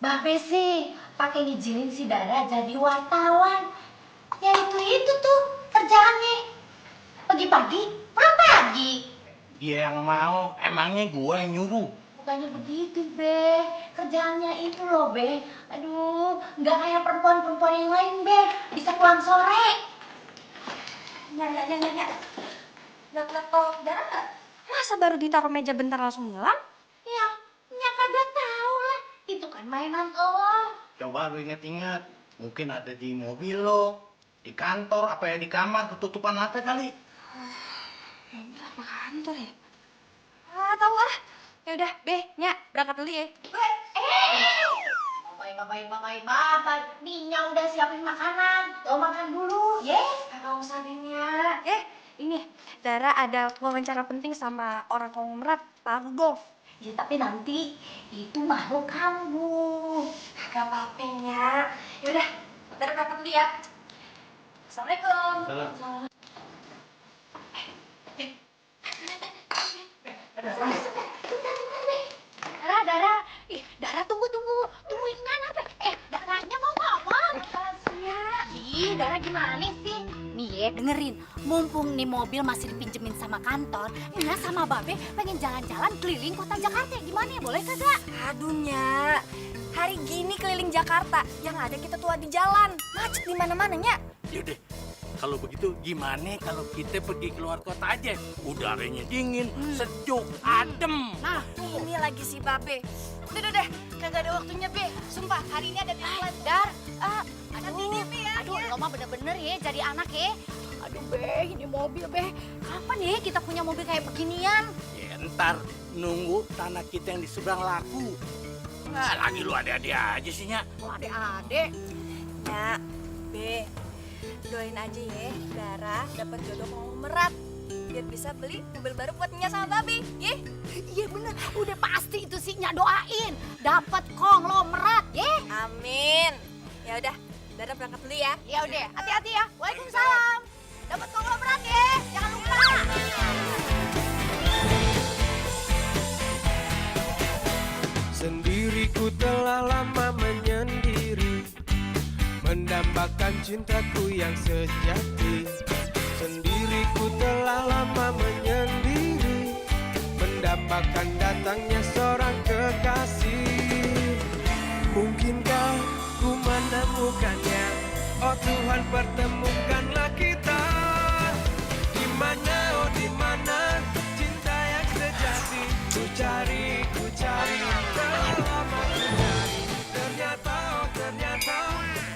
Babe sih pakai ngizinin si Dara jadi wartawan. Ya itu tuh kerjaannya. Pagi-pagi, pulang pagi. Dia yang mau, emangnya gue yang nyuruh. Bukannya begitu, Be. Kerjaannya itu loh, Be. Aduh, nggak kayak perempuan-perempuan yang lain, Be. Bisa pulang sore. Ya. Kalau Dara masa baru ditaruh meja bentar langsung ngilang? Ya kagak tahu lah. Itu kan mainan lo. Coba lu inget-inget, mungkin ada di mobil lo, di kantor, apa ya di kamar, ketutupan mata kali. Mobil apa kantor ya? Tahu ah. Ya udah, Be, Nya, berangkat dulu ya. Bapak, bapak. Ninya udah siapin makanan. Tuh makan dulu, ye. Kagak usah deh, Nya. Ini, Dara ada wawancara penting sama orang konglomerat, Pak Rudolf. Ya tapi nanti itu makhluk kamu. Gak apa-apa, Nya. Yaudah, Dara berangkat dulu ya. Assalamualaikum. Salam. Dara. Ih, Dara tunggu. Tungguin kan apa? Daranya mau ngomong. Ih, Dara gimana sih? Nih ya, dengerin. Mumpung nih mobil masih dipinjemin sama kantor, Nya sama Babe pengen jalan-jalan keliling kota Jakarta. Gimana ya, boleh kagak? Aduh, Nya. Hari gini keliling Jakarta, yang ada kita tua di jalan. Macet di mana-mana, Nya. Yaudah, kalau begitu gimana kalau kita pergi keluar kota aja? Udaranya dingin, sejuk, adem. Nah, ini lagi si Babe. Udah, kagak ada waktunya, Be. Sumpah, hari ini ada deadline. Aduh, lo mah bener-bener ya jadi anak ya. Aduh, Be, ini mobil, Be. Kapan ya kita punya mobil kayak beginian? Ya ntar nunggu tanah kita yang di seberang laku. Nah, lagi lu ada-ada aja sih, Nya. Oh, adek-adek. Nya, Be, doain aja ya, Dara dapat jodoh konglomerat. Biar bisa beli mobil baru buat Nya sama Babe, ya? Iya bener, udah pasti itu sih Nya doain. Dapat konglomerat, ya. Amin. Ya udah, Dara berangkat dulu ya. Ya udah, hati-hati ya. Waalaikumsalam. Dapat konglomerat ya, jangan lupa. Sendiriku telah lama menyendiri, mendambakan cintaku yang sejati. Sendiriku telah lama menyendiri, mendambakan datangnya seorang kekasih. Mungkinkah ku menemukannya? Oh Tuhan, pertemukanlah kita. Di mana, oh di mana cinta yang sejati? Ku cari, telah lama ku cari. Ternyata, oh ternyata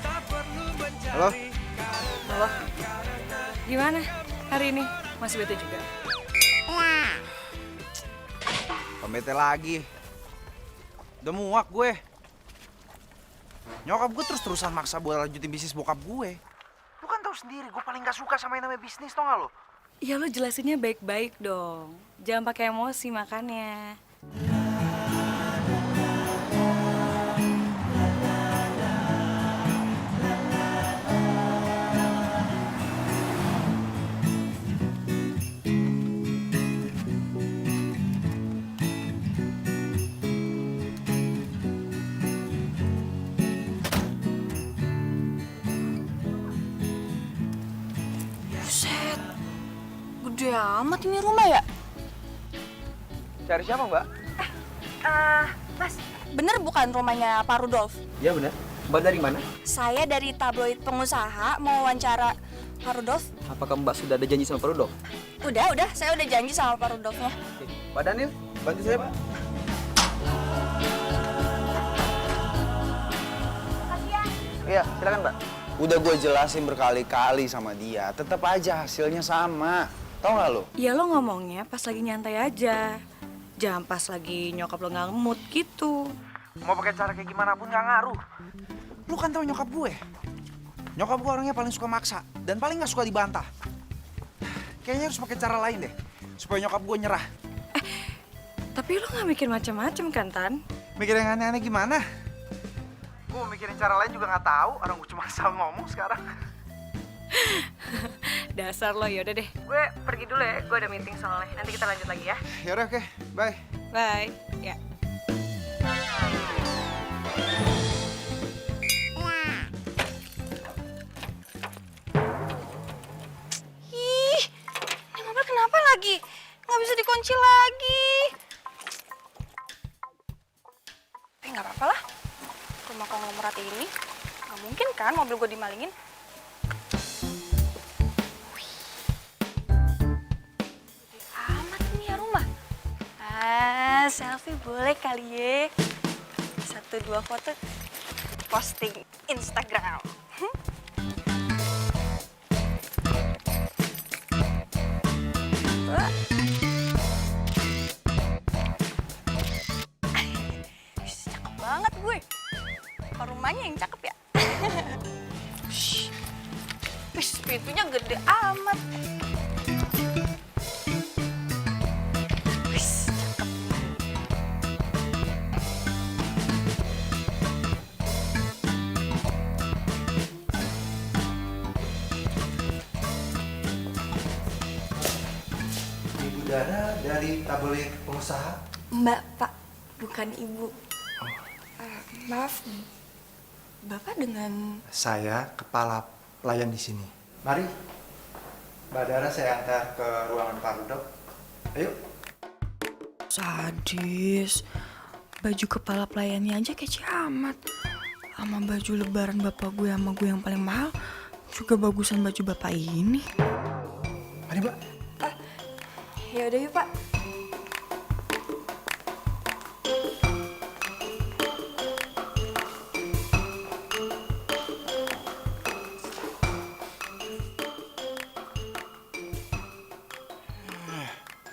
tak perlu mencari. Halo? Halo? Gimana hari ini? Masih bete juga? Pembete lagi. Udah muak gue. Nyokap gue terus-terusan maksa buat lanjutin bisnis bokap gue. Lu kan tahu sendiri, gue paling gak suka sama yang namanya bisnis, tau gak lo? Ya lo jelasinnya baik-baik dong. Jangan pakai emosi makannya. Buset, gede amat ini rumah ya? Cari siapa, Mbak? Mas, bener bukan rumahnya Pak Rudolf? Iya bener. Mbak dari mana? Saya dari tabloid pengusaha mau wawancara Pak Rudolf. Apakah Mbak sudah ada janji sama Pak Rudolf? Udah, saya udah janji sama Pak Rudolfnya. Oke. Pak Daniel, bantu saya, Pak. Iya, silakan, Mbak. Udah gue jelasin berkali-kali sama dia, tetap aja hasilnya sama. Tahu nggak lo? Ya lo ngomongnya pas lagi nyantai aja. Jangan pas lagi nyokap lo nggak mood gitu. Mau pakai cara kayak gimana pun nggak ngaruh. Lu kan tahu nyokap gue. Nyokap gue orangnya paling suka maksa dan paling nggak suka dibantah. Kayaknya harus pakai cara lain deh supaya nyokap gue nyerah. Tapi lo nggak mikir macam-macam kan, Tan? Mikir yang aneh-aneh gimana? Gue mau mikirin cara lain juga nggak tahu. Orang gue cuma asal ngomong sekarang. Dasar lo, yaudah deh. Gue pergi dulu ya, gue ada meeting soalnya. Nanti kita lanjut lagi ya. Yaudah, oke. Bye. Bye. Ya. rumah konglomerat ini. Gak mungkin kan mobil gue dimalingin. Gede amat nih ya rumah. Selfie boleh kali ya. 1-2 foto posting Instagram. Wah. Cakep banget gue. Apa rumahnya yang cakep ya? Wih, pintunya gede amat. Wih, cakep. Ibu Dara dari tabloid pengusaha. Mbak, Pak, bukan Ibu. Maaf, Bapak dengan... Saya kepala pelayan di sini. Mari, Mbak Dara saya antar ke ruangan Pak Rudolf. Ayo. Sadis. Baju kepala pelayannya aja kece amat. Sama baju lebaran bapak gue sama gue yang paling mahal juga bagusan baju bapak ini. Mari, Mbak. Ya udah yuk, Pak.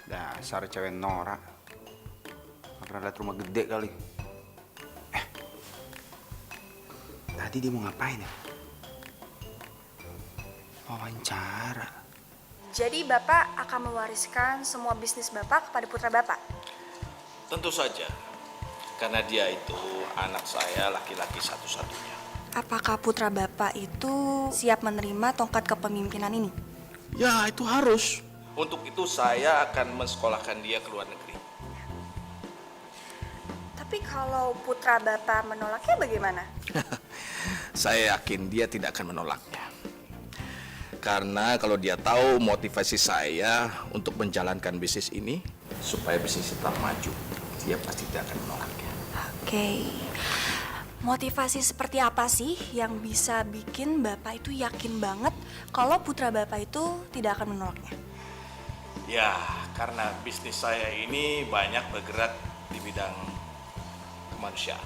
Dasar cewek norak. Gak pernah liat rumah gede kali. Tadi dia mau ngapain ya? Wawancara. Jadi Bapak akan mewariskan semua bisnis Bapak kepada putra Bapak? Tentu saja, karena dia itu anak saya laki-laki satu-satunya. Apakah putra Bapak itu siap menerima tongkat kepemimpinan ini? Ya, itu harus. Untuk itu saya akan mensekolahkan dia ke luar negeri. Tapi kalau putra Bapak menolaknya bagaimana? Saya yakin dia tidak akan menolaknya. Karena kalau dia tahu motivasi saya untuk menjalankan bisnis ini, supaya bisnis tetap maju, dia pasti tidak akan menolaknya. Oke. Motivasi seperti apa sih yang bisa bikin Bapak itu yakin banget kalau putra Bapak itu tidak akan menolaknya? Ya, karena bisnis saya ini banyak bergerak di bidang kemanusiaan.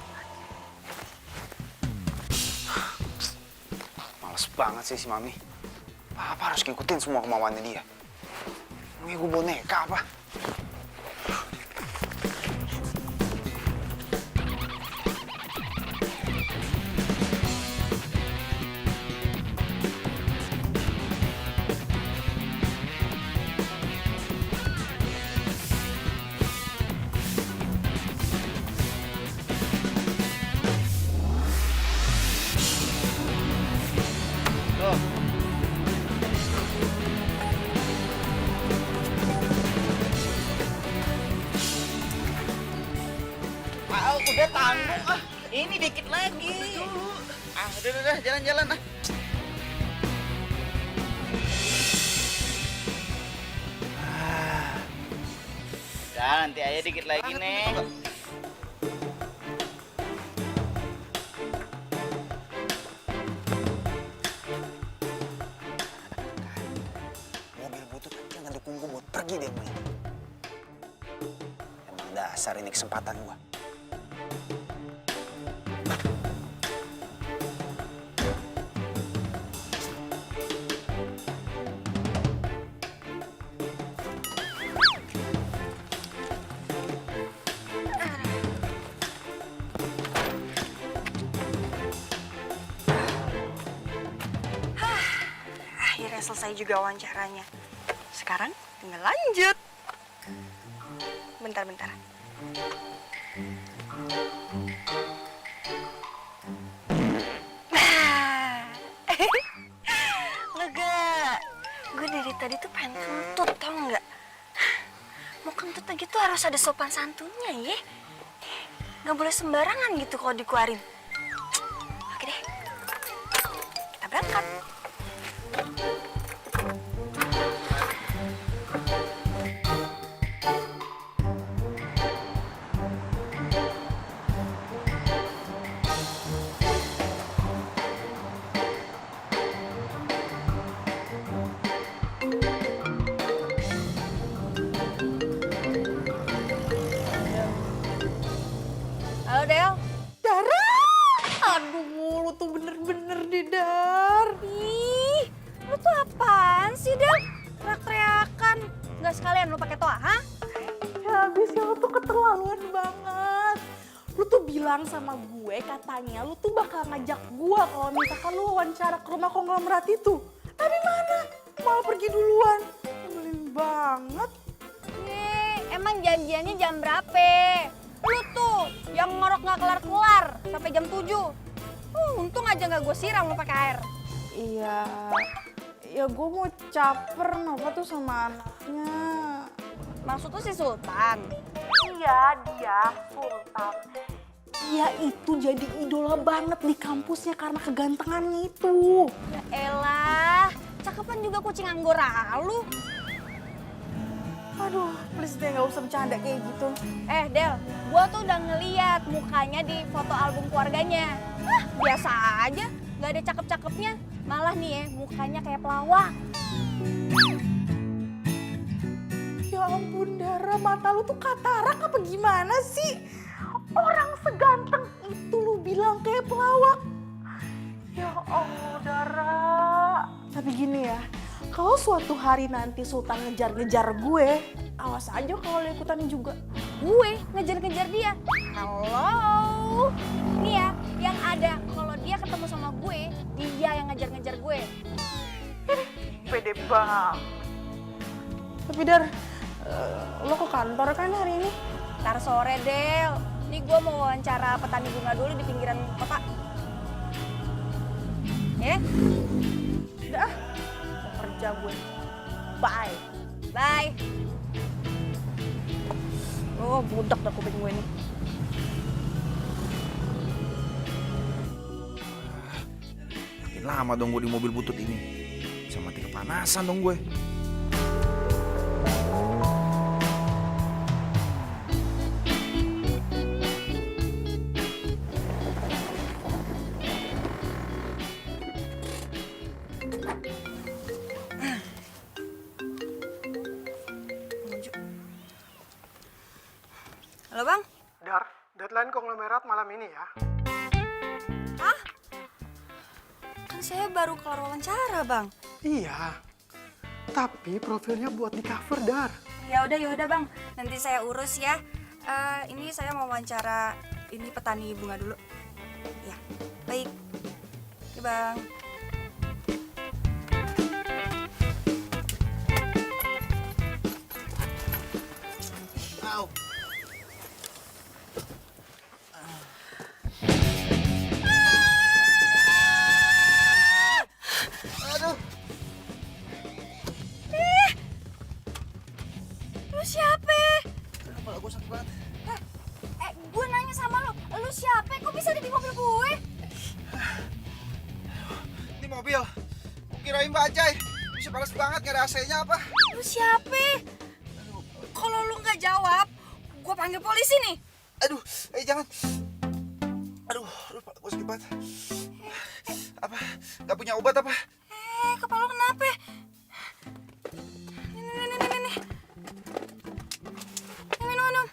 Males banget sih si Mami. Apa harus ngikutin semua kemauannya dia? Emangnya gue boneka apa? Udah tanggung ah, ini dikit lagi. Ah, udah, jalan-jalan ah. Udah, nanti aja dikit lagi nih. Mobil butut jangan dukung gue buat pergi deh main. Emang dasar ini kesempatan gue. Akhirnya selesai juga wawancaranya. Sekarang tinggal lanjut. Bentar. Lega. Gue dari tadi tuh pengen kentut, tau nggak? Mau kentut lagi tuh harus ada sopan santunnya ya. Nggak boleh sembarangan gitu kalau dikeluarin. Oke deh, kita berangkat. bener deh, Dar. Ih, lu tuh apaan sih, Del? Teriak-teriakan. Nggak sekalian lu pakai toa, ha? Ya habisnya lu tuh keterlaluan banget. Lu tuh bilang sama gue katanya lu tuh bakal ngajak gue kalau misalkan lu wawancara ke rumah konglomerat itu. Tapi mana? Malah pergi duluan. Nyebelin banget. Emang janjiannya jam berapa? Lu tuh yang ngorok nggak kelar-kelar sampai jam 7. Untung aja nggak gue siram lu pakai air. Iya, ya gue mau caper Nova tuh sama anaknya. Maksud tuh si Sultan? Iya, dia Sultan. Dia itu jadi idola banget di kampusnya karena kegantengannya itu. Ya elah, cakepan juga kucing anggora lu. Aduh, please deh gak usah bercanda kayak gitu. Del, gua tuh udah ngeliat mukanya di foto album keluarganya. Biasa aja, nggak ada cakep-cakepnya. Malah nih ya, mukanya kayak pelawak. Ya ampun Dara, mata lu tuh katarak apa gimana sih? Orang seganteng itu lu bilang kayak pelawak. Ya Allah Dara. Tapi gini ya, kalau suatu hari nanti Sultan ngejar-ngejar gue, awas aja kalau lu ikutan juga. Gue ngejar-ngejar dia. Halo. Nih ya, yang ada kalau dia ketemu sama gue, dia yang ngejar-ngejar gue. Pede banget. Tapi Dar, lo ke kantor kan hari ini? Ntar sore, Del. Nih gue mau wawancara petani bunga dulu di pinggiran kota. Ya? Udah, mau kerja gue. Bye. Bye. Oh, budak dah kuping gue nih. Makin lama dong gue di mobil butut ini. Bisa mati kepanasan dong gue. Halo, Bang. Dar, deadline konglomerat malam ini ya. Hah? Kan saya baru kelar wawancara, Bang. Iya, tapi profilnya buat di cover, Dar. Ya udah, Bang. Nanti saya urus ya. Ini saya mau wawancara ini petani bunga dulu. Ya, baik. Oke, Bang. Lu siapa? Kepala gue sakit banget. Gue nanya sama lu siapa? Kok bisa ada di mobil gue? Di mobil. Kirain bajai. Bisa panas banget, gak ada AC-nya apa? Lu siapa? Kalau lu nggak jawab, gue panggil polisi nih. Aduh, jangan. Aduh, kepala gue sakit banget. Apa? Gak punya obat apa? Kepala lu kenapa? Nih. Minum.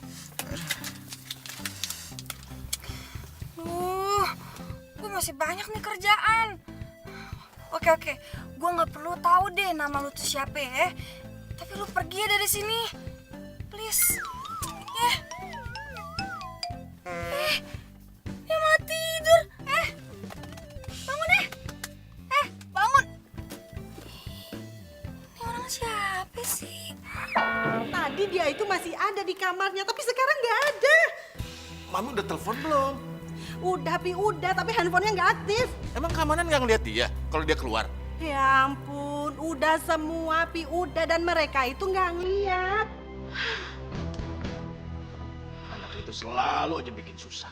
Gue masih banyak nih kerjaan. Oke. Gue nggak perlu tahu deh nama lu tuh siapa ya. Tapi lu pergi ya dari sini. Please. Dia malah tidur. Bangun deh. Bangun. Ini orang siapa sih? Tadi dia itu masih ada di kamarnya, tapi sekarang nggak ada. Mami udah telepon belum? Udah, tapi handphonenya nggak aktif. Emang keamanan nggak ngeliat dia kalau dia keluar? Ya ampun, udah semua, udah, dan mereka itu nggak ngeliat. Anak itu selalu aja bikin susah.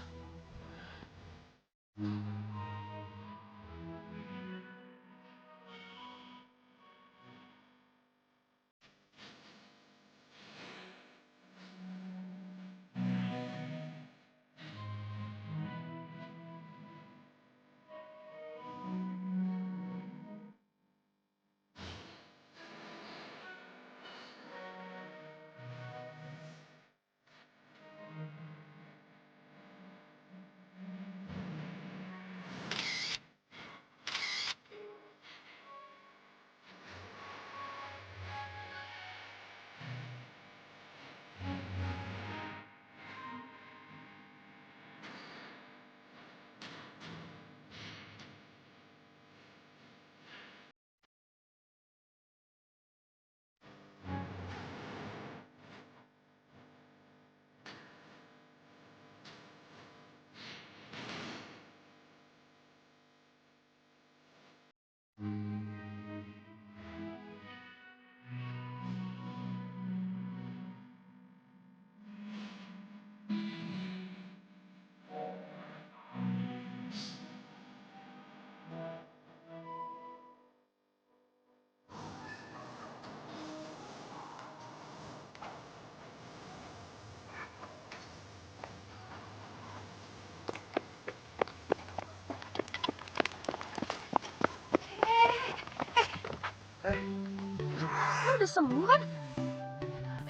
udah sembuh kan?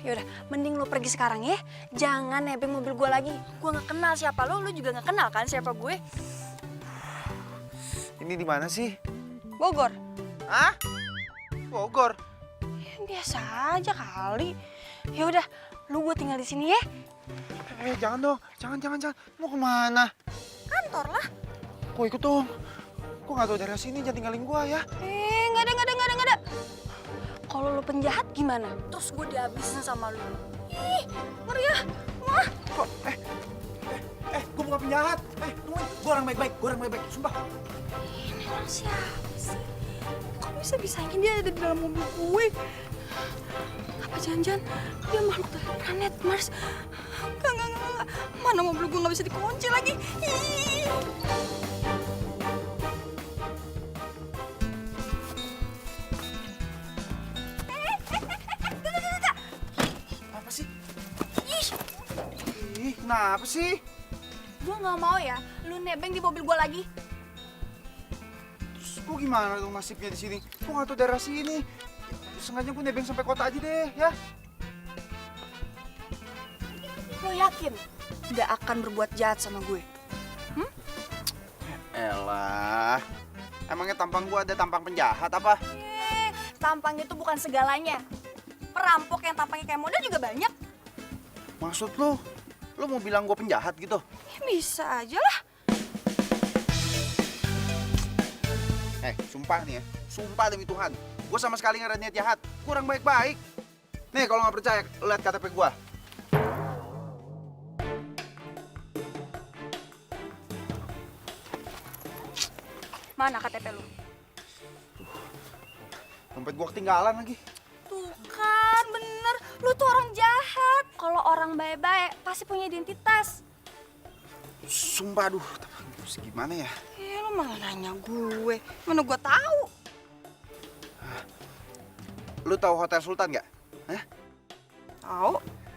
Yaudah, mending lo pergi sekarang ya. Jangan nebeng mobil gue lagi. Gue nggak kenal siapa lo juga nggak kenal kan siapa gue. Ini di mana sih? Bogor. Hah? Bogor? Ya, biasa aja kali. Ya udah, lu gue tinggal di sini ya. Jangan dong, jangan. Mau kemana? Kantor lah. Kok ikut dong? Kok nggak tahu daerah sini, jangan tinggalin gua ya. Nggak ada. Kalau lu penjahat gimana? Terus gue dihabisin sama lu. Ih, ngeri ya. Wah. Kok, gua bukan penjahat. Tungguin, gua orang baik-baik, sumpah. Ini orang siapa sih? Kok bisa-bisanya dia ada di dalam mobil gue? Apa jangan-jangan dia makhluk dari planet Mars? Enggak. Mana mobil gue nggak bisa dikunci lagi? Ih. Apa sih? Ih, kenapa sih? Gue nggak mau ya, lu nebeng di mobil gue lagi. Terus gua gimana dong nasibnya di sini? Gua nggak tahu daerah sini. Sengaja gua nebeng sampai kota aja deh, ya. Lo yakin nggak akan berbuat jahat sama gue? Elah, emangnya tampang gua ada tampang penjahat apa? Tampang itu bukan segalanya. Perampok yang tampangnya kayak model juga banyak. Maksud lu mau bilang gua penjahat gitu? Ya, bisa aja lah. Sumpah nih ya, sumpah demi Tuhan, gua sama sekali nggak ada niat jahat. Gua orang baik-baik. Nih, kalau nggak percaya, lihat KTP gua. Mana KTP lu? Dompet gua ketinggalan lagi. Tuh kan, bener. Lu tuh orang jahat. Kalau orang baik-baik pasti punya identitas. Sumpah, aduh, gimana ya? Lu malah nanya gue. Mana gue tahu? Lu tahu Hotel Sultan nggak? Hah? Tahu.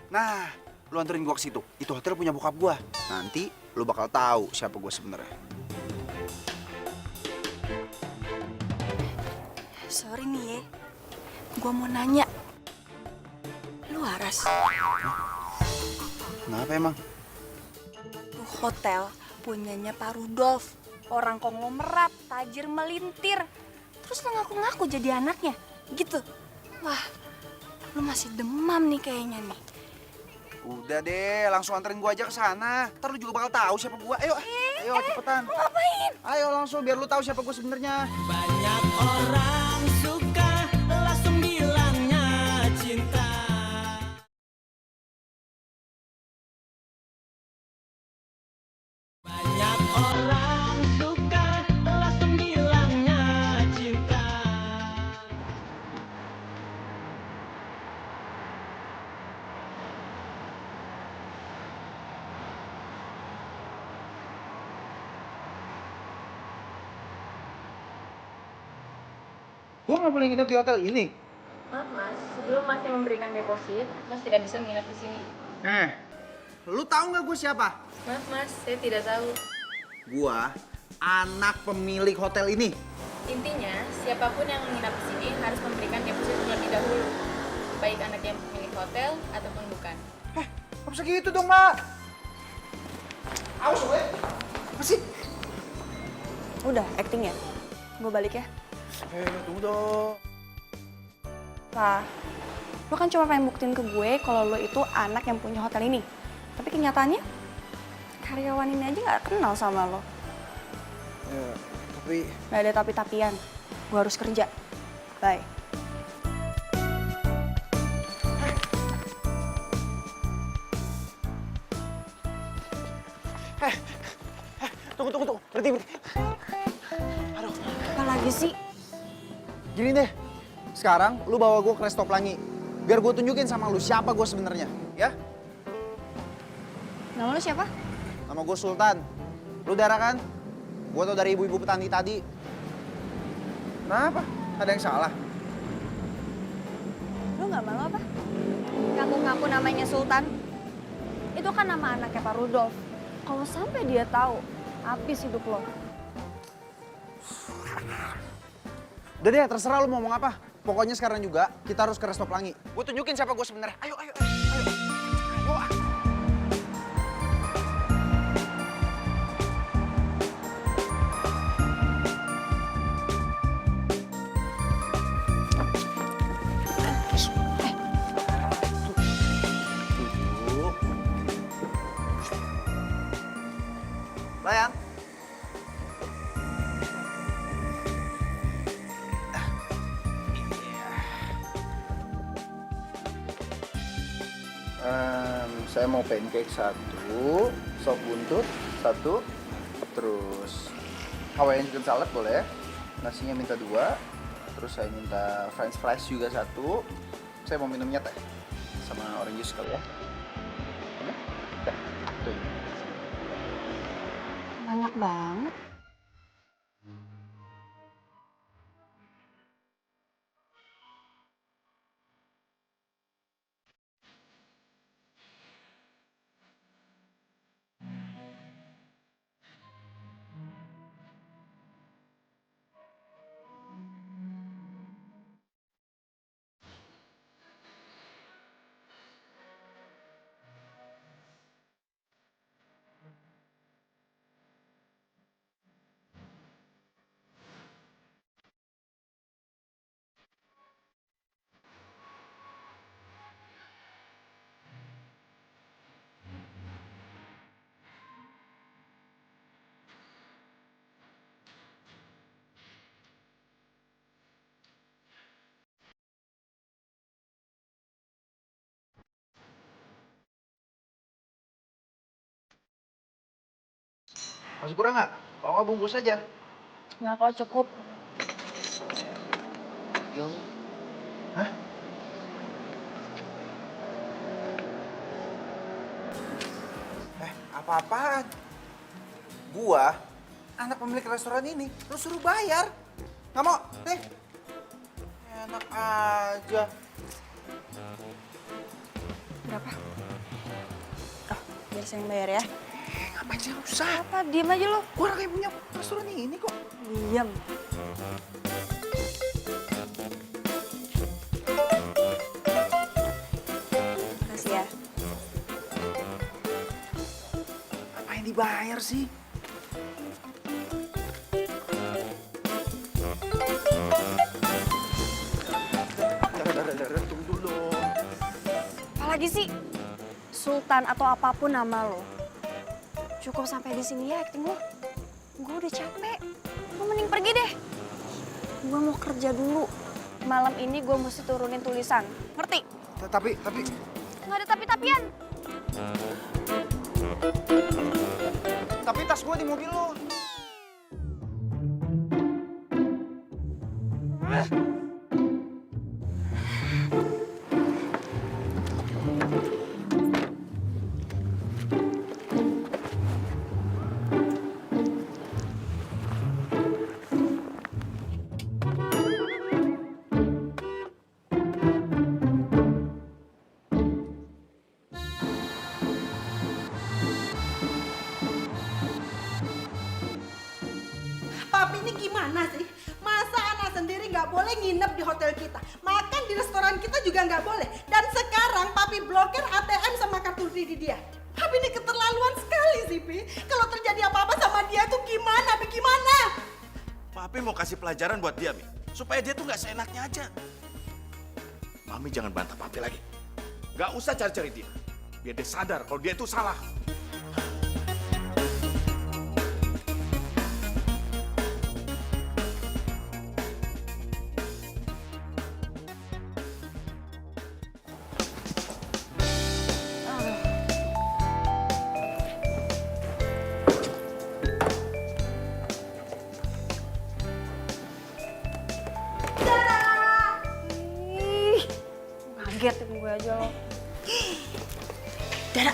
Nah, lu anterin gua ke situ. Itu hotel punya bokap gua. Nanti lu bakal tahu siapa gua sebenarnya. Sorry nih ya. Gue mau nanya. Lu waras? Kenapa emang? Tuh hotel punyanya Pak Rudolf. Orang konglomerat, tajir melintir. Terus lu ngaku-ngaku jadi anaknya. Gitu. Wah, lu masih demam nih kayaknya nih. Udah deh, langsung anterin gua aja ke sana. Ntar lu juga bakal tahu siapa gua. Ayo, cepetan. Lu ngapain? Ayo langsung biar lu tahu siapa gua sebenarnya. Banyak orang suka langsung bilangnya cinta. Banyak orang suka langsung bilangnya cinta. Gua nggak boleh nginep di hotel ini. Maaf mas, sebelum masnya memberikan deposit, mas tidak bisa menginap di sini. Lu tahu nggak gua siapa? Maaf mas, saya tidak tahu. Gua anak pemilik hotel ini. Intinya, siapapun yang menginap di sini harus memberikan deposit terlebih dahulu. Baik anak yang pemilik hotel ataupun bukan. Nggak bisa gitu dong, Mbak. Awas, gue. Apa sih? Udah, acting ya? Gue balik ya? Tunggu dong. Pak, lo kan cuma pengen buktiin ke gue kalau lo itu anak yang punya hotel ini. Tapi kenyataannya, karyawan ini aja gak kenal sama lo. Ya, tapi... Gak ada tapi-tapian. Gue harus kerja. Bye. Tunggu. Berhenti. Aduh. Apa lagi sih? Gini deh, sekarang lu bawa gue ke Resto Pelangi. Biar gue tunjukin sama lu siapa gue sebenarnya, ya? Nama lo siapa? Nama gue Sultan. Lu darah kan? Gue tau dari ibu-ibu petani tadi. Kenapa? Ada yang salah? Lo gak malu apa? Ngaku-ngaku namanya Sultan. Itu kan nama anaknya Pak Rudolf. Kalau sampai dia tahu, habis hidup lo. Udah deh, terserah lu mau ngomong apa. Pokoknya sekarang juga kita harus ke Resto Pelangi. Gue tunjukin siapa gue sebenarnya. Ayo, ayo, ayo, ayo. Ayo, ah. Layang. Saya mau pancake 1, sop buntut 1, terus Hawaiian chicken salad boleh, nasinya minta 2, terus saya minta french fries juga 1, saya mau minumnya teh sama orange juice kali ya. Oke? Teh, tuh. Banyak banget. Masih kurang nggak? Kalau nggak bungkus aja. Nggak kok, cukup. Hah? Apa-apaan? Gua, anak pemilik restoran ini, lu suruh bayar. Nggak mau? Nih. Enak aja. Berapa? Oh, biar saya yang bayar ya. Ngapain sih? Nggak usah. Apa? Diem aja lo. Gua orang yang punya restoran ini kok. Diam. Makasih ya. Ngapain dibayar sih? Tunggu dulu. Apalagi sih? Sultan atau apapun nama lo. Cukup sampai di sini ya acting lo. Gue udah capek. Lo mending pergi deh. Gue mau kerja dulu. Malam ini gue mesti turunin tulisan. Ngerti? Tapi... Nggak ada tapi-tapian. Tapi tas gua di mobil lo. Papi ini gimana sih? Masa anak sendiri nggak boleh nginep di hotel kita? Makan di restoran kita juga nggak boleh. Dan sekarang Papi blokir ATM sama kartu kredit dia. Papi ini keterlaluan sekali sih, Pi. Kalau terjadi apa-apa sama dia tuh gimana, Pi? Gimana? Papi mau kasih pelajaran buat dia, Mi. Supaya dia tuh nggak seenaknya aja. Mami jangan bantah Papi lagi. Nggak usah cari-cari dia. Biar dia sadar kalau dia itu salah. Ih, ngagetin gue aja lo. Dara,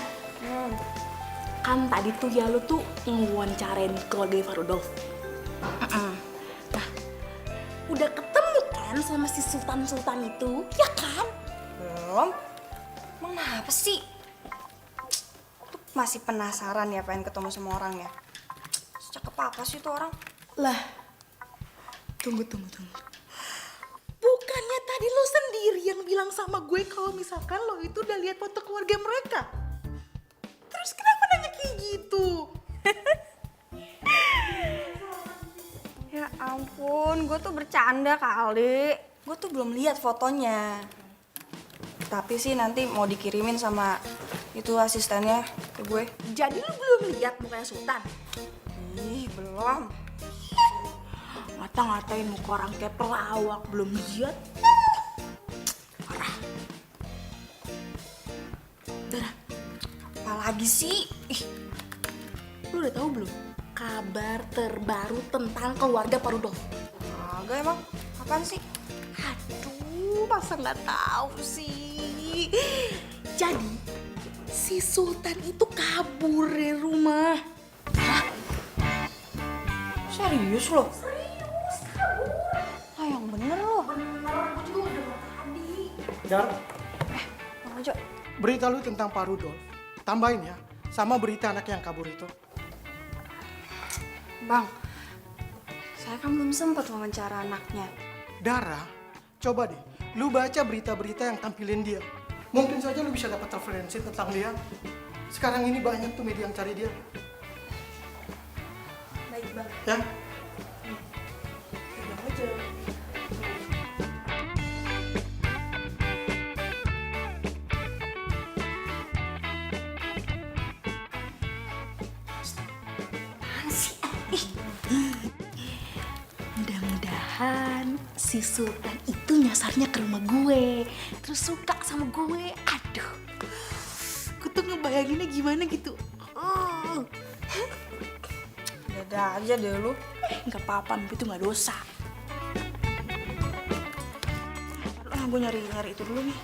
kan tadi tuh ya lu tuh ngewawancarain keluarga Farudolf. Nah, udah ketemu kan sama si Sultan itu, ya kan? Belum. Emang apa sih? Tuh masih penasaran ya pengen ketemu sama orangnya. Cakep apa sih tuh orang? Lah, tunggu. Bukannya Tadi lo sendiri yang bilang sama gue kalau misalkan lo itu udah lihat foto keluarga mereka. Terus kenapa nanya kayak gitu? Ya ampun, gue tuh bercanda kali. Gue tuh belum lihat fotonya. Tapi sih nanti mau dikirimin sama itu asistennya ke gue. Jadi lo belum lihat mukanya Sultan? Ih, belum. Ngata-ngatain muka orang kayak pelawak, belum lihat. Parah. Dara, Apalagi sih? Ih, lo udah tahu belum kabar terbaru tentang keluarga Pak Rudolf? agak emang. Apaan sih? Aduh, masa nggak tahu sih? Jadi, si Sultan itu kabur dari rumah. Serius lo? Serius, kabur. Ah, yang bener lo. Bener, gue juga udah tadi. Dar, Bang Ojo. berita lu tentang Pak Rudolf. Tambahin ya, sama berita anak yang kabur itu. Bang, saya kan belum sempat wawancara anaknya. Dara, coba deh, lu baca berita-berita yang tampilin dia. Mungkin saja lu bisa dapat referensi tentang dia. Sekarang ini banyak tuh media yang cari dia. Baik, Bang. Ya, Bang Ojo. Mudah-mudahan si Sultan itu nyasarnya ke rumah gue, terus suka sama gue. Aduh, gue tuh ngebayanginnya gimana gitu. Ada aja deh lu. Nggak apa-apa, itu nggak dosa. Gue nyari itu dulu nih.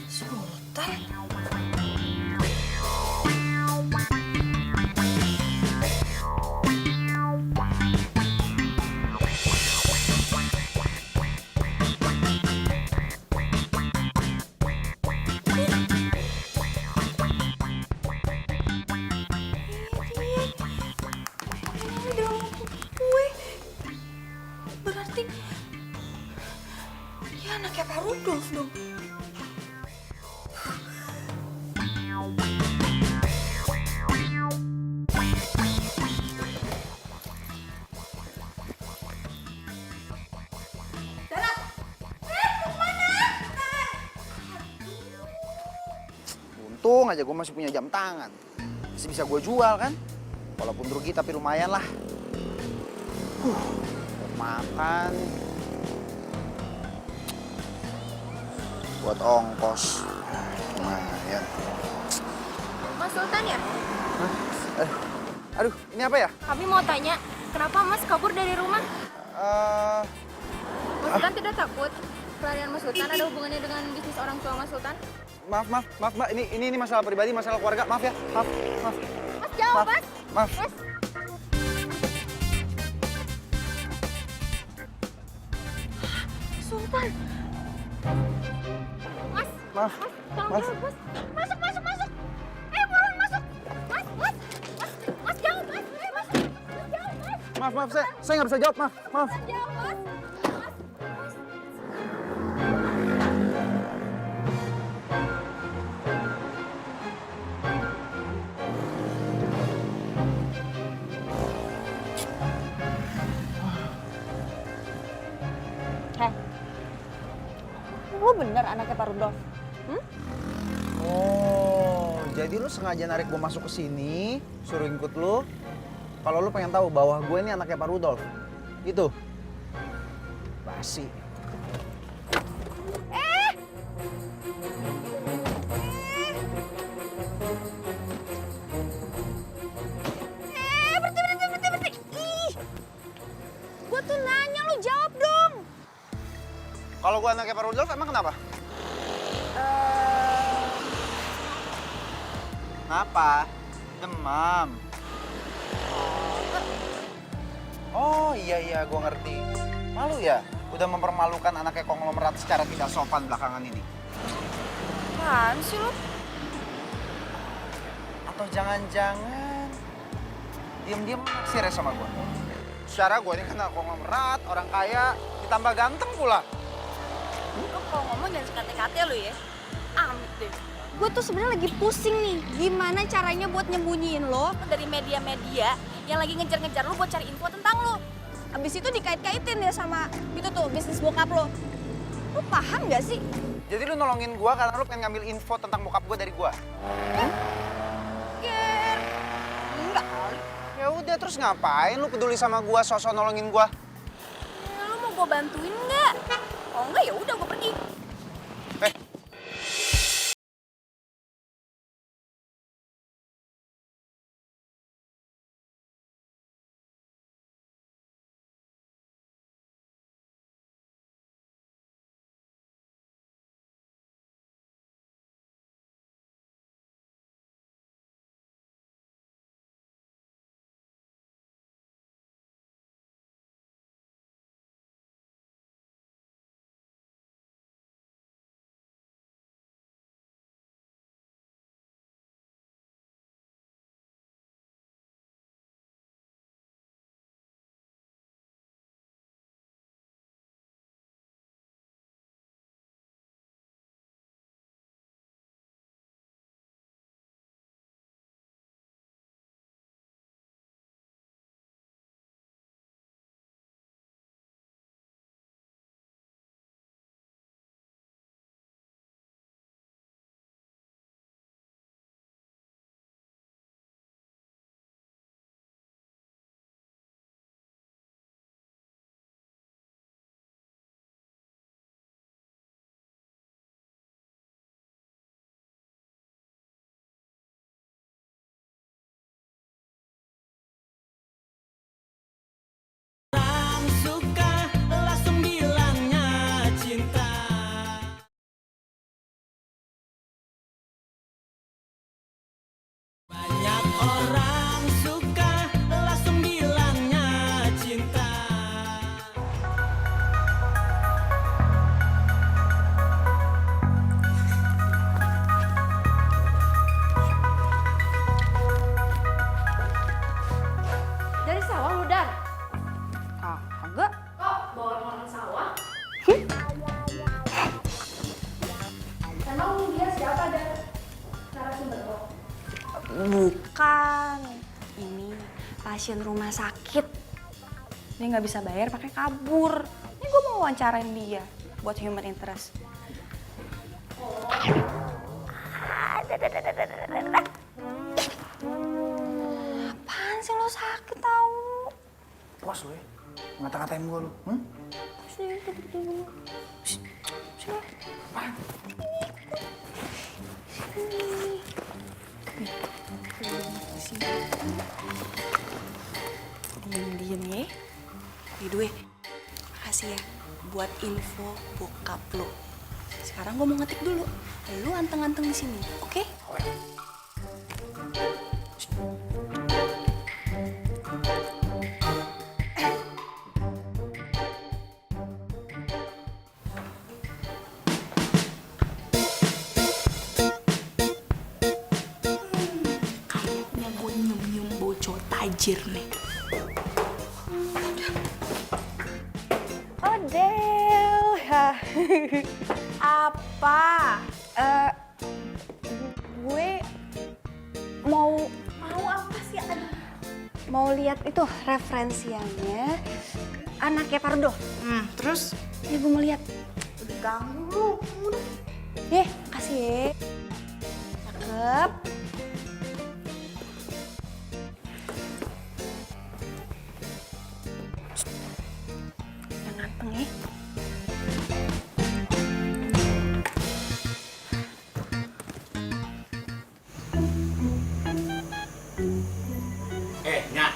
Sultan? Berarti dia anaknya Pak Rudolf dong. Untung aja gue masih punya jam tangan. Masih bisa gue jual kan? Walaupun rugi tapi lumayan lah. Makan. Buat ongkos. Lumayan. Mas Sultan ya? Aduh, ini apa ya? Kami mau tanya, kenapa Mas kabur dari rumah? Mas Sultan tidak takut? Pelarian Mas Sultan ada hubungannya dengan bisnis orang tua Mas Sultan? Maaf Mbak. Ini masalah pribadi, masalah keluarga. Maaf ya. Maaf. Mas jawab, Mas. Maaf. Mas. Sultan. Mas. Maaf. Tolong jawab, Mas. Masuk. Buruan masuk. Mas jawab, Mas. Masuk. Mas jawab, Mas. Maaf. Saya nggak bisa jawab. Maaf. Jawab, Mas. Lo bener anaknya Pak Rudolf? Oh, jadi lu sengaja narik gue masuk ke sini, suruh ikut lu. Kalau lu pengen tahu bahwa gue ini anaknya Pak Rudolf. Gitu. Basi. Berhenti. Ih. Gue tuh nanya, lu jawab dong. Kalau gue anaknya Pak Rudolf emang kenapa? Kenapa? Demam. Oh iya, gue ngerti. Malu ya? Udah mempermalukan anaknya konglomerat secara tidak sopan belakangan ini. Apaan sih lo? Atau jangan-jangan diam-diam naksir sama gue? Secara gue ini kan konglomerat, orang kaya, ditambah ganteng pula. Lo kalau ngomong jangan sekate-kate lo ya. Amit deh. Gue tuh sebenarnya lagi pusing nih, gimana caranya buat nyembunyiin lo dari media-media yang lagi ngejar-ngejar lo buat cari info tentang lo. Abis itu dikait-kaitin ya sama itu tuh bisnis bokap lo. Lo paham gak sih? Jadi lu nolongin gue karena lu pengen ngambil info tentang bokap gue dari gue? Ger, enggak kali. Ya udah, terus ngapain lu peduli sama gue, sosok nolongin gue? Lo mau gue bantuin nggak? Oh enggak ya udah gue pergi. Orang suka langsung bilangnya cinta. Banyak orang suka langsung bilangnya cinta. Dari sawah lu, Dan? Kagak. Kok bawa orang sawah? Emang dia siapa, Dan? Narasumber lo? Bukan. Ini pasien rumah sakit. Dia nggak bisa bayar pakai kabur. Ini gue mau wawancarain dia buat human interest. Apaan sih lo sakit tau? Puas lu ya, ngata-ngatain gue lu. Sini, duduk dulu. Sini. Sini. Diem ya. By the way, makasih ya buat info bokap lo. Sekarang gue mau ngetik dulu. Lu anteng-anteng di sini, oke? Kayaknya gue nyium-nyium bocor tajir nih. Odel. Apa? Gue mau apa sih? Mau lihat itu referensiannya anaknya Pardo. Terus? Ya gue mau lihat. Ganggu lu. Kasih ya. Cakep. Yang ganteng ya. Nyak,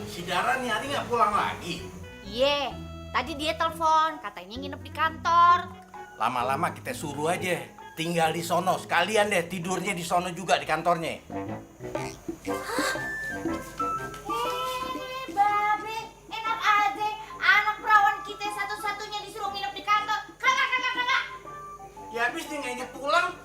si Dara nih hari nggak pulang lagi. Iya, tadi dia telepon, katanya nginep di kantor. Lama-lama kita suruh aja tinggal di sono, sekalian deh tidurnya di sono juga di kantornya. Babe, enak aja. Anak perawan kita satu-satunya disuruh nginep di kantor. Kagak. Ya habis dia nggak inget pulang,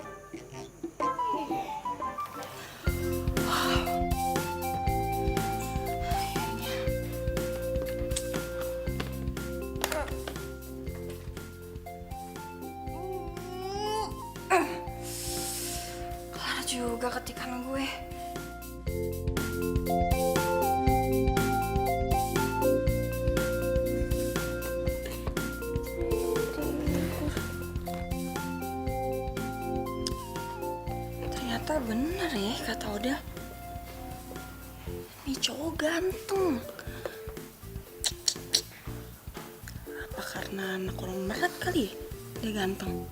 juga ketikan gue. Ternyata bener ya kata Oda. Ini cowok ganteng. Apa karena anak orang merat kali ya? Dia ganteng.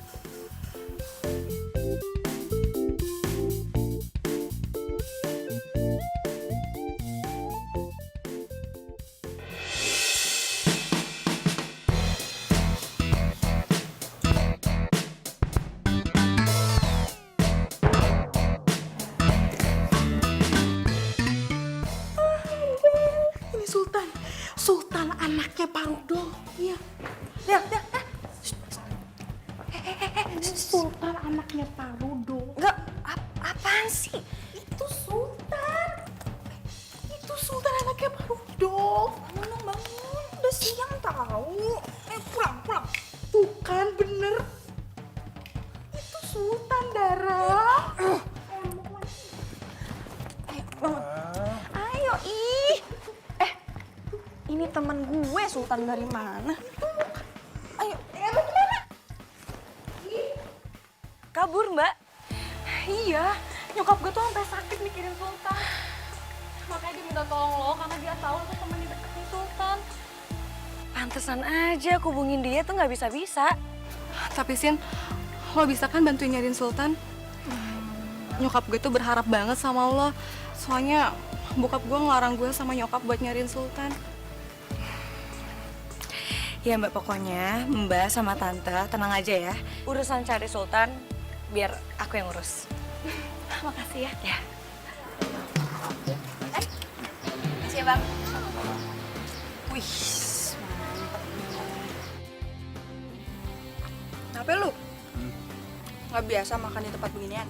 Ini Sultan. Sultan anaknya Pak Rudo. Iya. Lihat, lihat. Sultan anaknya Pak Rudo. Enggak, apaan sih? Itu Sultan. Itu Sultan anaknya Pak Rudo. Bangun, bangun. Udah siang tahu. Pulang. Tuh kan bener. Itu Sultan, Dara. Ayo, ih. Ini teman gue, Sultan dari mana? Ayo. Gimana? Kabur, Mbak. Iya, nyokap gue tuh sampai sakit mikirin Sultan. Makanya dia minta tolong lo karena dia tahu lo tuh temen di deketin Sultan. Pantesan aja aku hubungin dia tuh nggak bisa-bisa. Tapi Sin, lo bisa kan bantuin nyariin Sultan? Nyokap gue tuh berharap banget sama lo. Soalnya bokap gue ngelarang gue sama nyokap buat nyariin Sultan. Ya Mbak, pokoknya Mbak sama Tante tenang aja ya. Urusan cari Sultan biar aku yang urus. Makasih ya. Ya. Makasih ya, Bang. Wih, mantep. Kenapa lu? Nggak biasa makan di tempat beginian?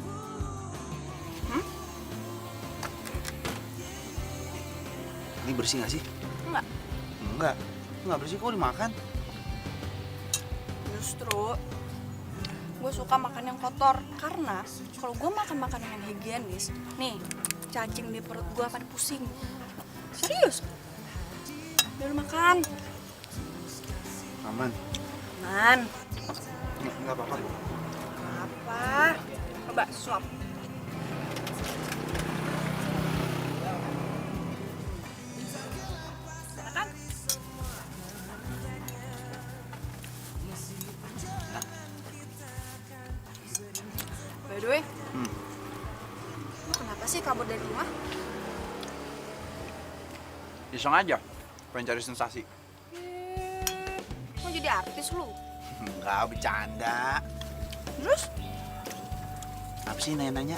Ini bersih nggak sih? Enggak. Enggak. Nggak bersih kok dimakan. Justru gue suka makan yang kotor karena kalau gue makan makanan yang higienis, nih cacing di perut gue pada pusing. Serius? Udah lu makan. Aman. Man. Nggak apa-apa. Apa? Coba suap. Makan. By the way, lu kenapa sih kabur dari rumah? Iseng aja. Pengen cari sensasi. Mau jadi artis lu? Enggak, bercanda. Terus? Apa sih nanya-nanya?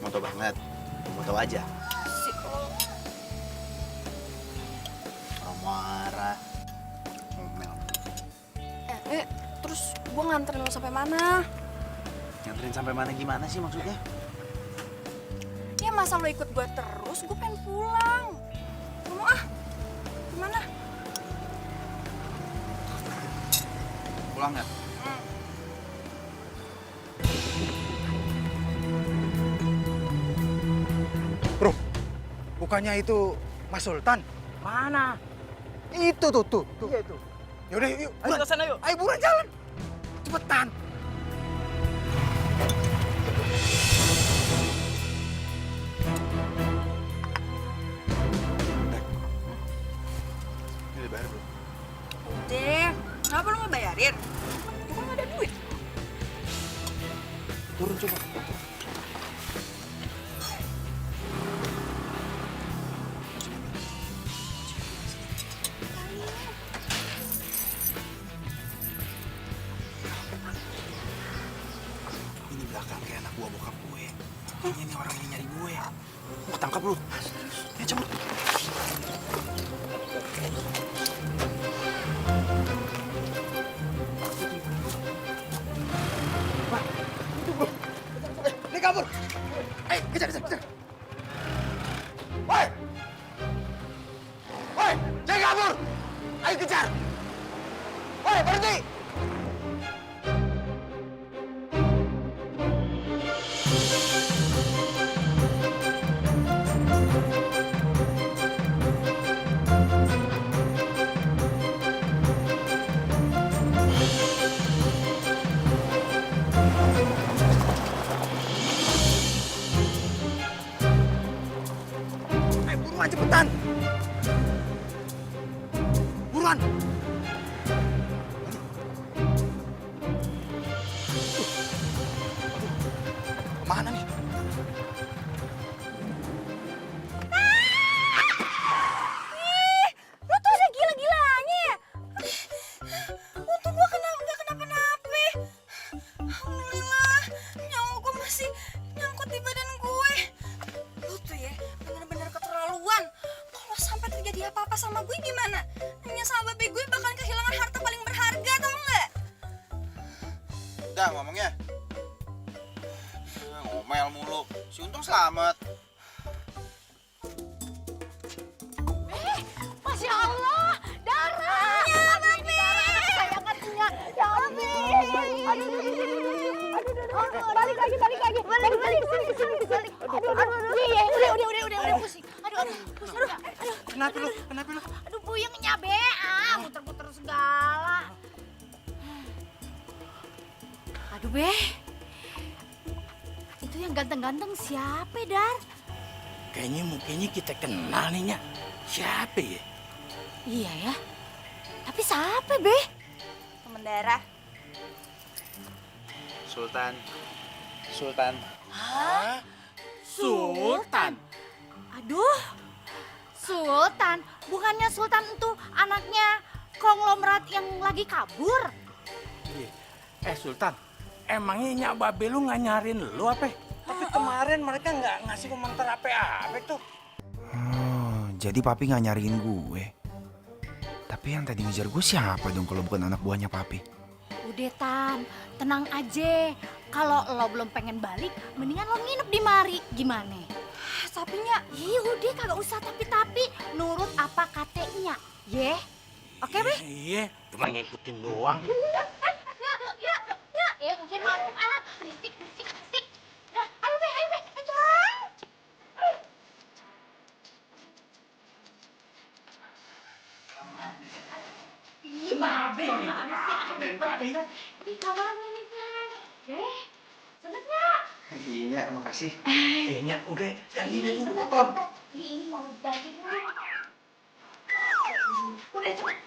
Mau tau banget. Mau tau aja. Si Orang marah. Ngomel. terus gue nganterin lo sampai mana? Nganterin sampai mana gimana sih maksudnya? Ya masa lo ikut gue terus, gue pengen pulang. Gak mau ah. Gimana? Pulang ya? Bro, bukannya itu Mas Sultan? Mana? Itu tuh. Iya itu. Yaudah yuk, Ayo ke sana yuk. Ayo buruan jalan. Cepetan. Ini bayar bro. Udah, kenapa lo nggak bayarin? Gue kan nggak ada duit. Turun coba. Ini belakang kayak anak buah bokap gue. Kayaknya ini orang yang nyari gue. Mau tangkap lu. Ya cepet. Ini kabur. Ayo, kejar. Woi! Woi, jangan kabur. Ayo kejar. Woi, berhenti. Gimana ngomongnya? Ngomel mulu. Si Untung selamat. Masya Allah, Dara. Ya, Mami. Kesayangannya. Ya, Mami. Aduh. Balik lagi. Udah pusing. Aduh. Kenapa lu? Aduh, puyengnya be. Muter-muter segala. Aduh, be. Itu yang ganteng-ganteng siapa, Dar? Kayaknya mukanya kita kenal nih, Nyak. Siapa ya? Iya ya. Tapi siapa, be? Temen Dara. Sultan. Hah? Sultan? Aduh, Sultan? Bukannya Sultan itu anaknya konglomerat yang lagi kabur? Sultan, emangnya Nyak Babe lu nggak nyariin lu apa? Tapi kemarin mereka nggak ngasih komentar apa-apa tuh. Oh, jadi papi nggak nyariin gue. Tapi yang tadi ngejar gue siapa dong kalau bukan anak buahnya papi? Udah, Tan, tenang aja. Kalau lo belum pengen balik, mendingan lo nginep di mari. Gimana? Sapinya, iya udah kagak usah tapi-tapi. Nurut apa katanya, ye? Oke, be? Iya, cuma ngikutin doang. Ya, mungkin malu. Berisik. Ayo, be, ayo. Babe. Di kamar ini, Tan. Seneng nggak? Iya, makasih. Nyak, udah. Ini mau jadi dulu. Udah, cepet.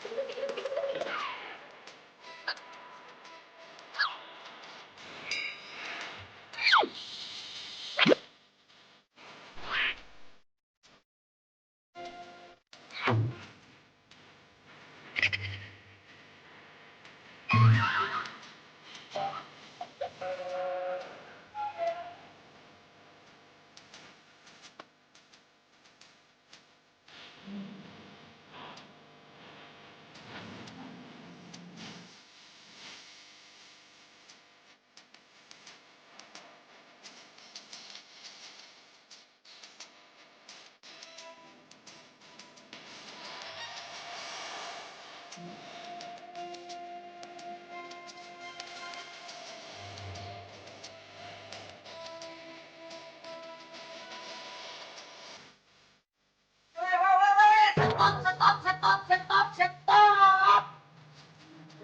Stop.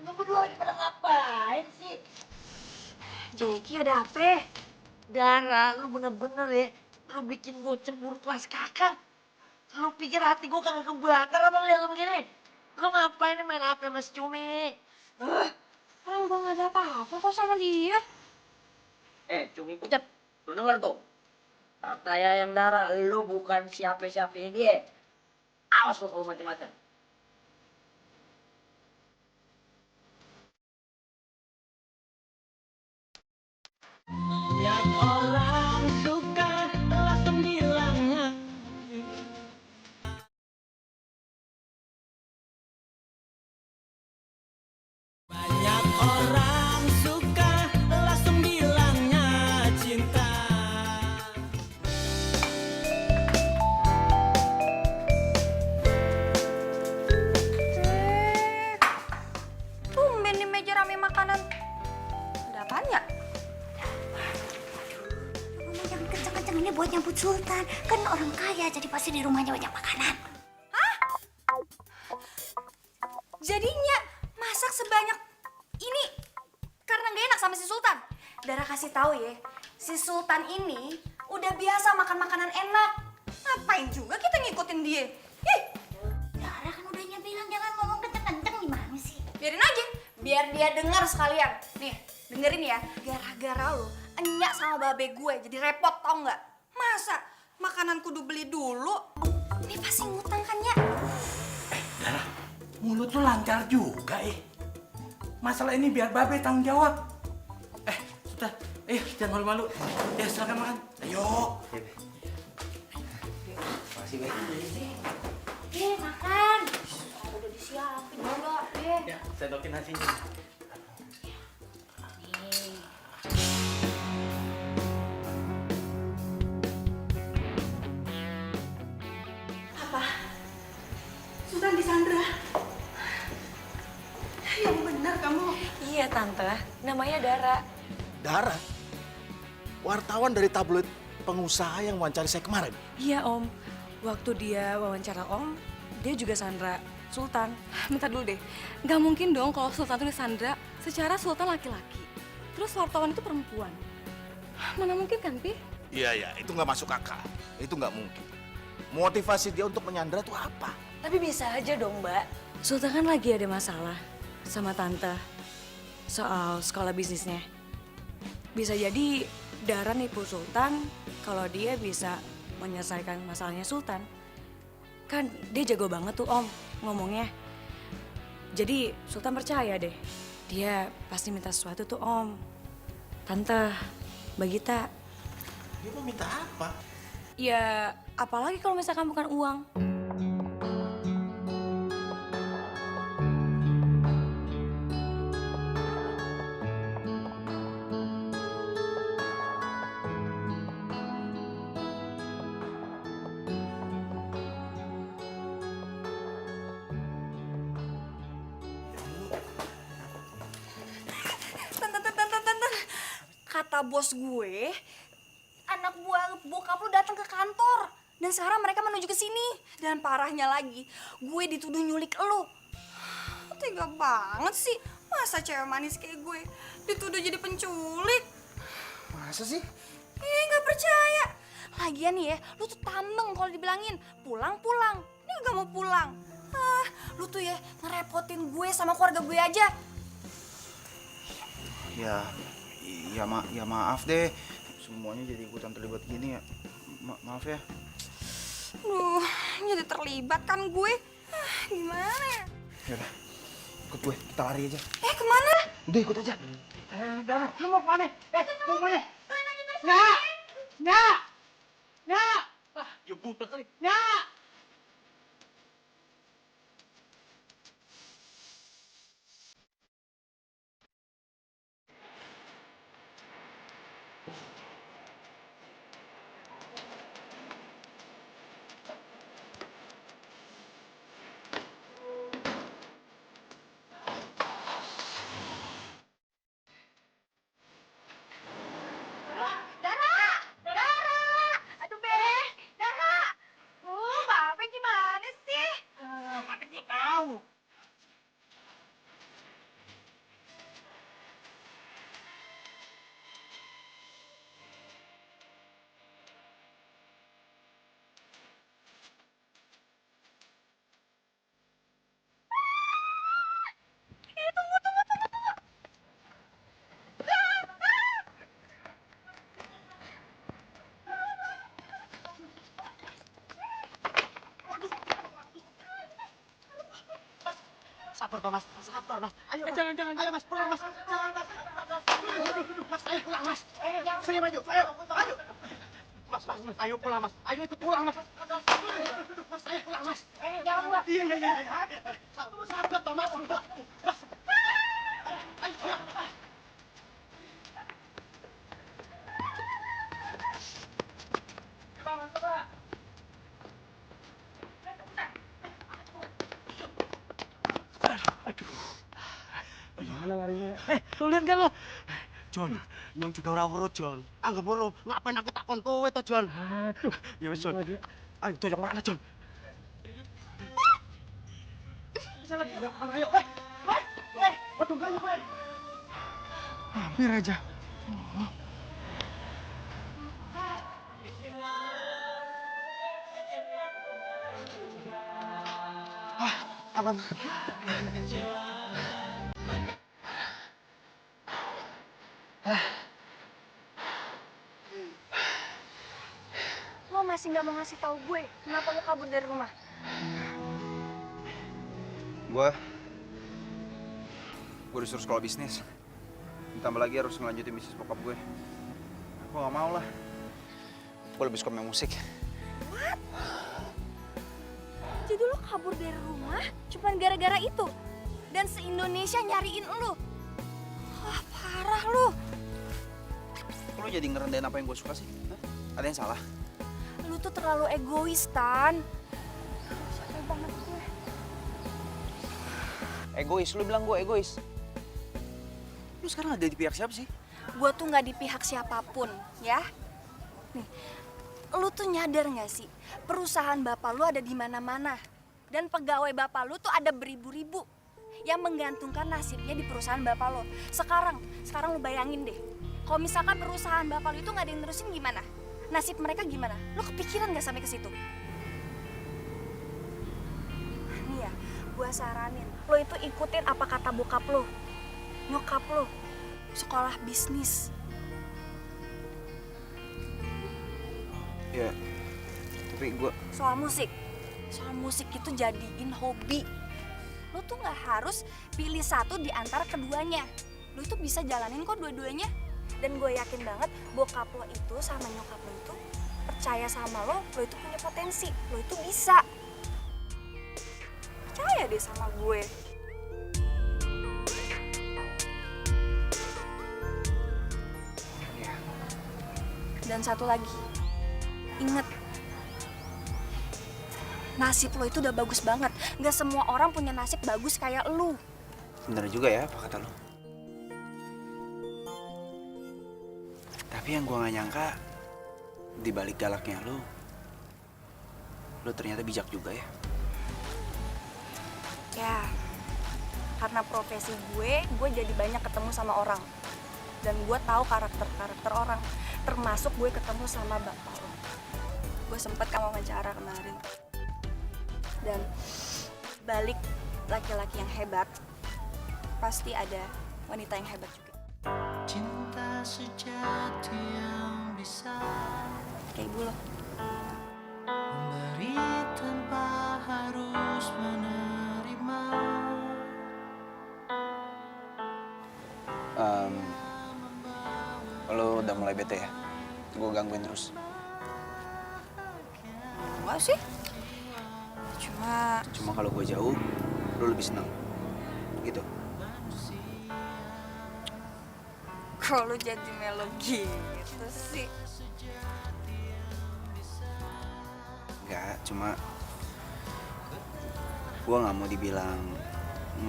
Lu berdua ini pada ngapain sih? Jeki ada apa? Dara, lu bener-bener ya. Lu bikin gue cemburu kelas kakak. Lu pikir hati gue kagak kebakar apa lihat lu begini? Lu ngapain main HP sama si Cumi? Orang gue gak ada apa-apa kok sama dia. Cumi pucat. Lu denger tuh. Katanya yang Dara, lu bukan siapa-siapa dia. Awas lu kalau macam-macam. Yang orang suka langsung bilangnya. Banyak orang suka langsung bilangnya cinta. Tumben di meja rame makanan. Ada apaan ya? Ngomong jangan kenceng-kenceng, ini buat nyambut Sultan. Kan orang kaya, jadi pasti di rumahnya banyak makanan. Jadinya masak sebanyak ini karena gak enak sama si Sultan. Dara kasih tahu ya, si Sultan ini udah biasa makan makanan enak. Ngapain juga kita ngikutin dia? Ih, Dara kan udahnya bilang jangan ngomong kenceng-kenceng, gimana sih? biarin aja, biar dia dengar sekalian. Nih, dengerin ya. Gara-gara lu, enyak sama babe gue jadi repot tau nggak? Masa makanan kudu beli dulu? Ini pasti ngutang kan ya? Dara, mulut lu lancar juga Masalah ini biar Babe tanggung jawab. Sudah, ayo jangan malu-malu. Ya silakan makan. Ayo. Makasih, Be. Makan. Udah disiapin juga, Ya, saya dokin nasinya. Nih. Iya tante, namanya Dara. Dara, wartawan dari tabloid pengusaha yang wawancara saya kemarin. Iya om, waktu dia wawancara om, dia juga Sandra Sultan. Bentar dulu deh, nggak mungkin dong kalau Sultan itu Sandra, secara Sultan laki-laki. Terus wartawan itu perempuan. Mana mungkin kan, Pi? Iya, itu nggak masuk akal. Itu nggak mungkin. Motivasi dia untuk menyandra itu apa? Tapi bisa aja dong, Mbak. Sultan kan lagi ada masalah sama tante soal sekolah bisnisnya. Bisa jadi Dara nipu Sultan kalau dia bisa menyelesaikan masalahnya Sultan. Kan dia jago banget tuh Om ngomongnya. Jadi Sultan percaya deh. Dia pasti minta sesuatu tuh Om. Tante, Mbak Gita. Dia mau minta apa? Ya, apalagi kalau misalkan bukan uang. Kata bos gue, anak buah bokap lu datang ke kantor. Dan sekarang mereka menuju ke sini. Dan parahnya lagi, gue dituduh nyulik lu. Tega banget sih. Masa cewek manis kayak gue dituduh jadi penculik? Masa sih? Nggak percaya. Lagian nih ya, lu tuh tameng kalau dibilangin pulang-pulang. Ini nggak mau pulang. Lu tuh ya ngerepotin gue sama keluarga gue aja. Ya maaf deh. Semuanya jadi ikutan terlibat gini ya. Maaf ya. Jadi terlibat kan gue. Gimana ya? Yaudah, ikut gue. Kita lari aja. Kemana? Udah ikut aja. Dara, lu mau kemana? Mau kemana? Nyak! Ya buta kali. Nyak! Sabar, Mas. Ayo, jangan, Mas. Pulang, Mas. Duduk, Mas. Ayo pulang, Mas. Saya maju. Ayo. Mas. Ayo pulang, Mas. Ayo ikut pulang, Mas. Duduk, Mas. Ayo pulang, Mas. Jangan, Mas. Iya. Sabar, Mas. Mas. Ayo pulang. Gimana larinya? Lu lihat gak lo? John, yang juga ora-ora John. Anggap ora, ngapain aku takon kowe to, John? Aduh, ya wis, John. Ayo doyok mana, John? Ayo, waduh gak kowe. Hampir aja. Aman. Lo masih nggak mau ngasih tahu gue kenapa lo kabur dari rumah? Gue disuruh sekolah bisnis. Ditambah lagi harus ngelanjutin bisnis bokap gue. Gue gak mau lah. Gue lebih suka main musik. What? Jadi lo kabur dari rumah cuma gara-gara itu? Dan se-Indonesia nyariin lo? Wah, parah lo. Lo jadi ngerendahin apa yang gue suka sih? Hah? Ada yang salah? Lu tuh terlalu egois, Tan. Capek banget gue. Egois? Lu bilang gue egois? Lu sekarang ada di pihak siapa sih? Gue tuh nggak di pihak siapapun, ya. Nih, lu tuh nyadar nggak sih? Perusahaan bapak lu ada di mana-mana. Dan pegawai bapak lu tuh ada beribu-ribu yang menggantungkan nasibnya di perusahaan bapak lo. Sekarang lu bayangin deh. Kalau misalkan perusahaan bapak lu itu nggak ada yang nerusin gimana? Nasib mereka gimana? Lu kepikiran nggak sampai ke situ? Nih ya, gue saranin. Lo itu ikutin apa kata bokap lo. Nyokap lo. Sekolah bisnis. Ya, tapi gue... Soal musik itu jadiin hobi. Lo tuh nggak harus pilih satu di antara keduanya. Lo itu bisa jalanin kok dua-duanya. Dan gue yakin banget bokap lo itu sama nyokap lo itu percaya sama lo itu punya potensi, lo itu bisa. Percaya deh sama gue. Dan satu lagi, inget, nasib lo itu udah bagus banget. Gak semua orang punya nasib bagus kayak lu. Bener juga ya apa kata lo. Tapi yang gue gak nyangka, di balik galaknya lo ternyata bijak juga ya. Ya, karena profesi gue jadi banyak ketemu sama orang. Dan gue tahu karakter orang. Termasuk gue ketemu sama bapak lo. Gue sempet kamu wawancara kemarin. Dan balik laki-laki yang hebat, pasti ada wanita yang hebat juga. Cinta sejati yang bisa kayak ibu lo. Memberi tanpa harus menerima. Lo udah mulai bete ya? Gue gangguin terus. Enggak sih. Cuma kalau gue jauh, lo lebih senang. Gitu. Kalau lu jadi melo gitu sih. Enggak, cuma gue nggak mau dibilang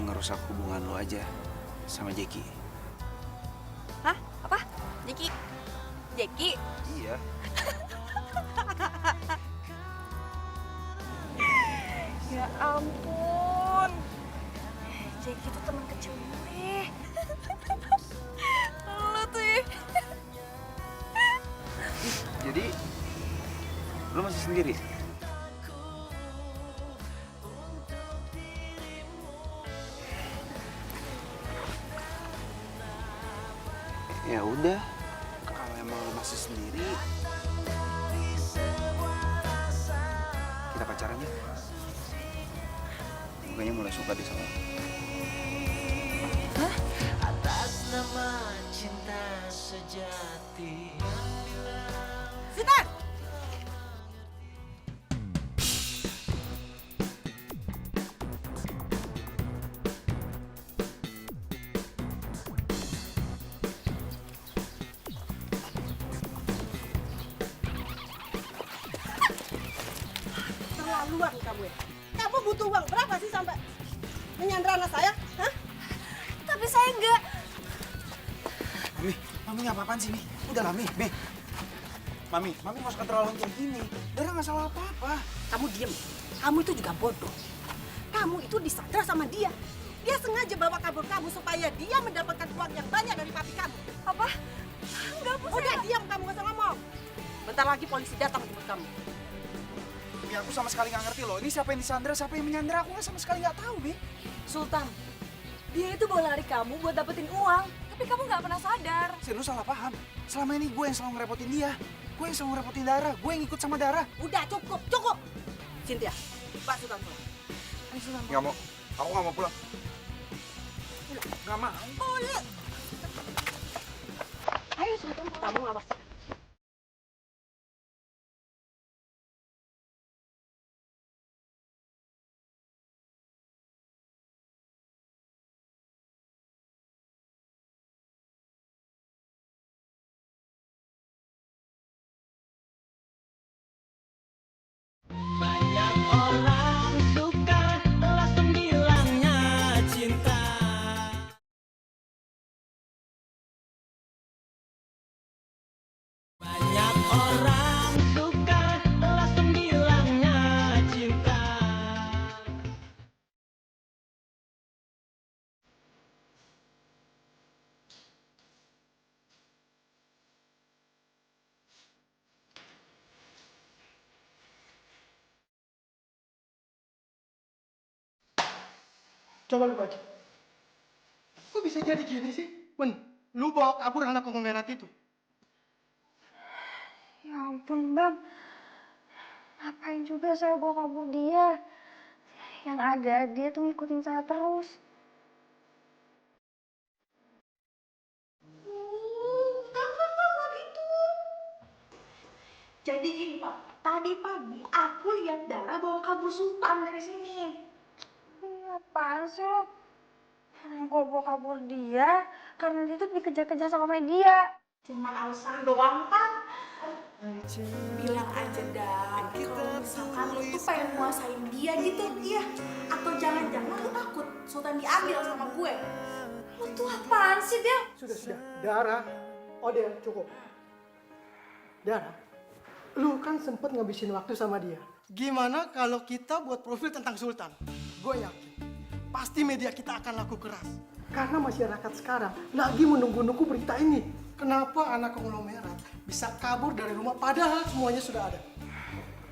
ngerusak hubungan lo aja sama Jeki. Hah? Apa? Jeki? Iya. Ya ampun. Jeki tuh teman kecil gue. Lu tuh ya. Jadi, lo masih sendiri? Ya udah, kalau emang lo masih sendiri, kita pacaran ya. Gue kayaknya mulai suka deh sama lo. atas nama cinta sejati. Sinar! Terlaluan kamu ya. Kamu butuh uang berapa sih sampai menyandra anak saya? Hah? Tapi saya enggak. Mami nggak apa-apaan sih, Mi? Udah lah, Mi. Mami nggak usah keterlaluan kayak gini. Dara nggak salah apa-apa. Kamu diem. Kamu itu juga bodoh. Kamu itu disandra sama dia. Dia sengaja bawa kabur kamu supaya dia mendapatkan uang yang banyak dari papi kamu. Apa? Enggak, Bu. Udah diam, kamu nggak usah ngomong. Bentar lagi polisi datang jemput kamu. Mi, aku sama sekali nggak ngerti loh. Ini siapa yang disandra, siapa yang menyandra? Aku nggak sama sekali nggak tahu, Mi. Sultan, dia itu bawa lari kamu buat dapetin uang. Tapi kamu nggak pernah sadar. Lu salah paham. Selama ini gue yang selalu ngerepotin dia. Gue yang selalu ngerepotin Dara. Gue yang ikut sama Dara. Udah cukup. Cynthia, Pak Sultan pulang. Ayo, Sultan. Nggak mau. Aku nggak mau pulang. Nggak mau. Ayo Sultan, kamu ngawas. Orang suka langsung bilangnya cinta. Coba lu baca. Kok bisa jadi gini sih? Ben, lu bawa kabur anak konglomerat itu. Ya ampun bang, ngapain juga saya bawa kabur dia? Yang ada dia tuh ngikutin saya terus. Enggak gitu. Jadi gini Pak, tadi pagi aku lihat Dara bawa kabur Sultan dari sini. Iya, apaan sih lo? Orang gue bawa kabur dia karena dia tuh dikejar-kejar sama media. Cuma alasan doang kan? Bilang aja dah, kalau misalkan lu tuh pengen nguasain dia gitu, iya. Atau jangan-jangan lu takut Sultan diambil sama gue. Lu tuh apaan sih, Del? Sudah. Dara. Oh dia, cukup. Dara, lu kan sempet ngabisin waktu sama dia. Gimana kalau kita buat profil tentang Sultan? Gue yakin, pasti media kita akan laku keras. Karena masyarakat sekarang lagi menunggu-nunggu berita ini. Kenapa anak konglomerat bisa kabur dari rumah padahal semuanya sudah ada?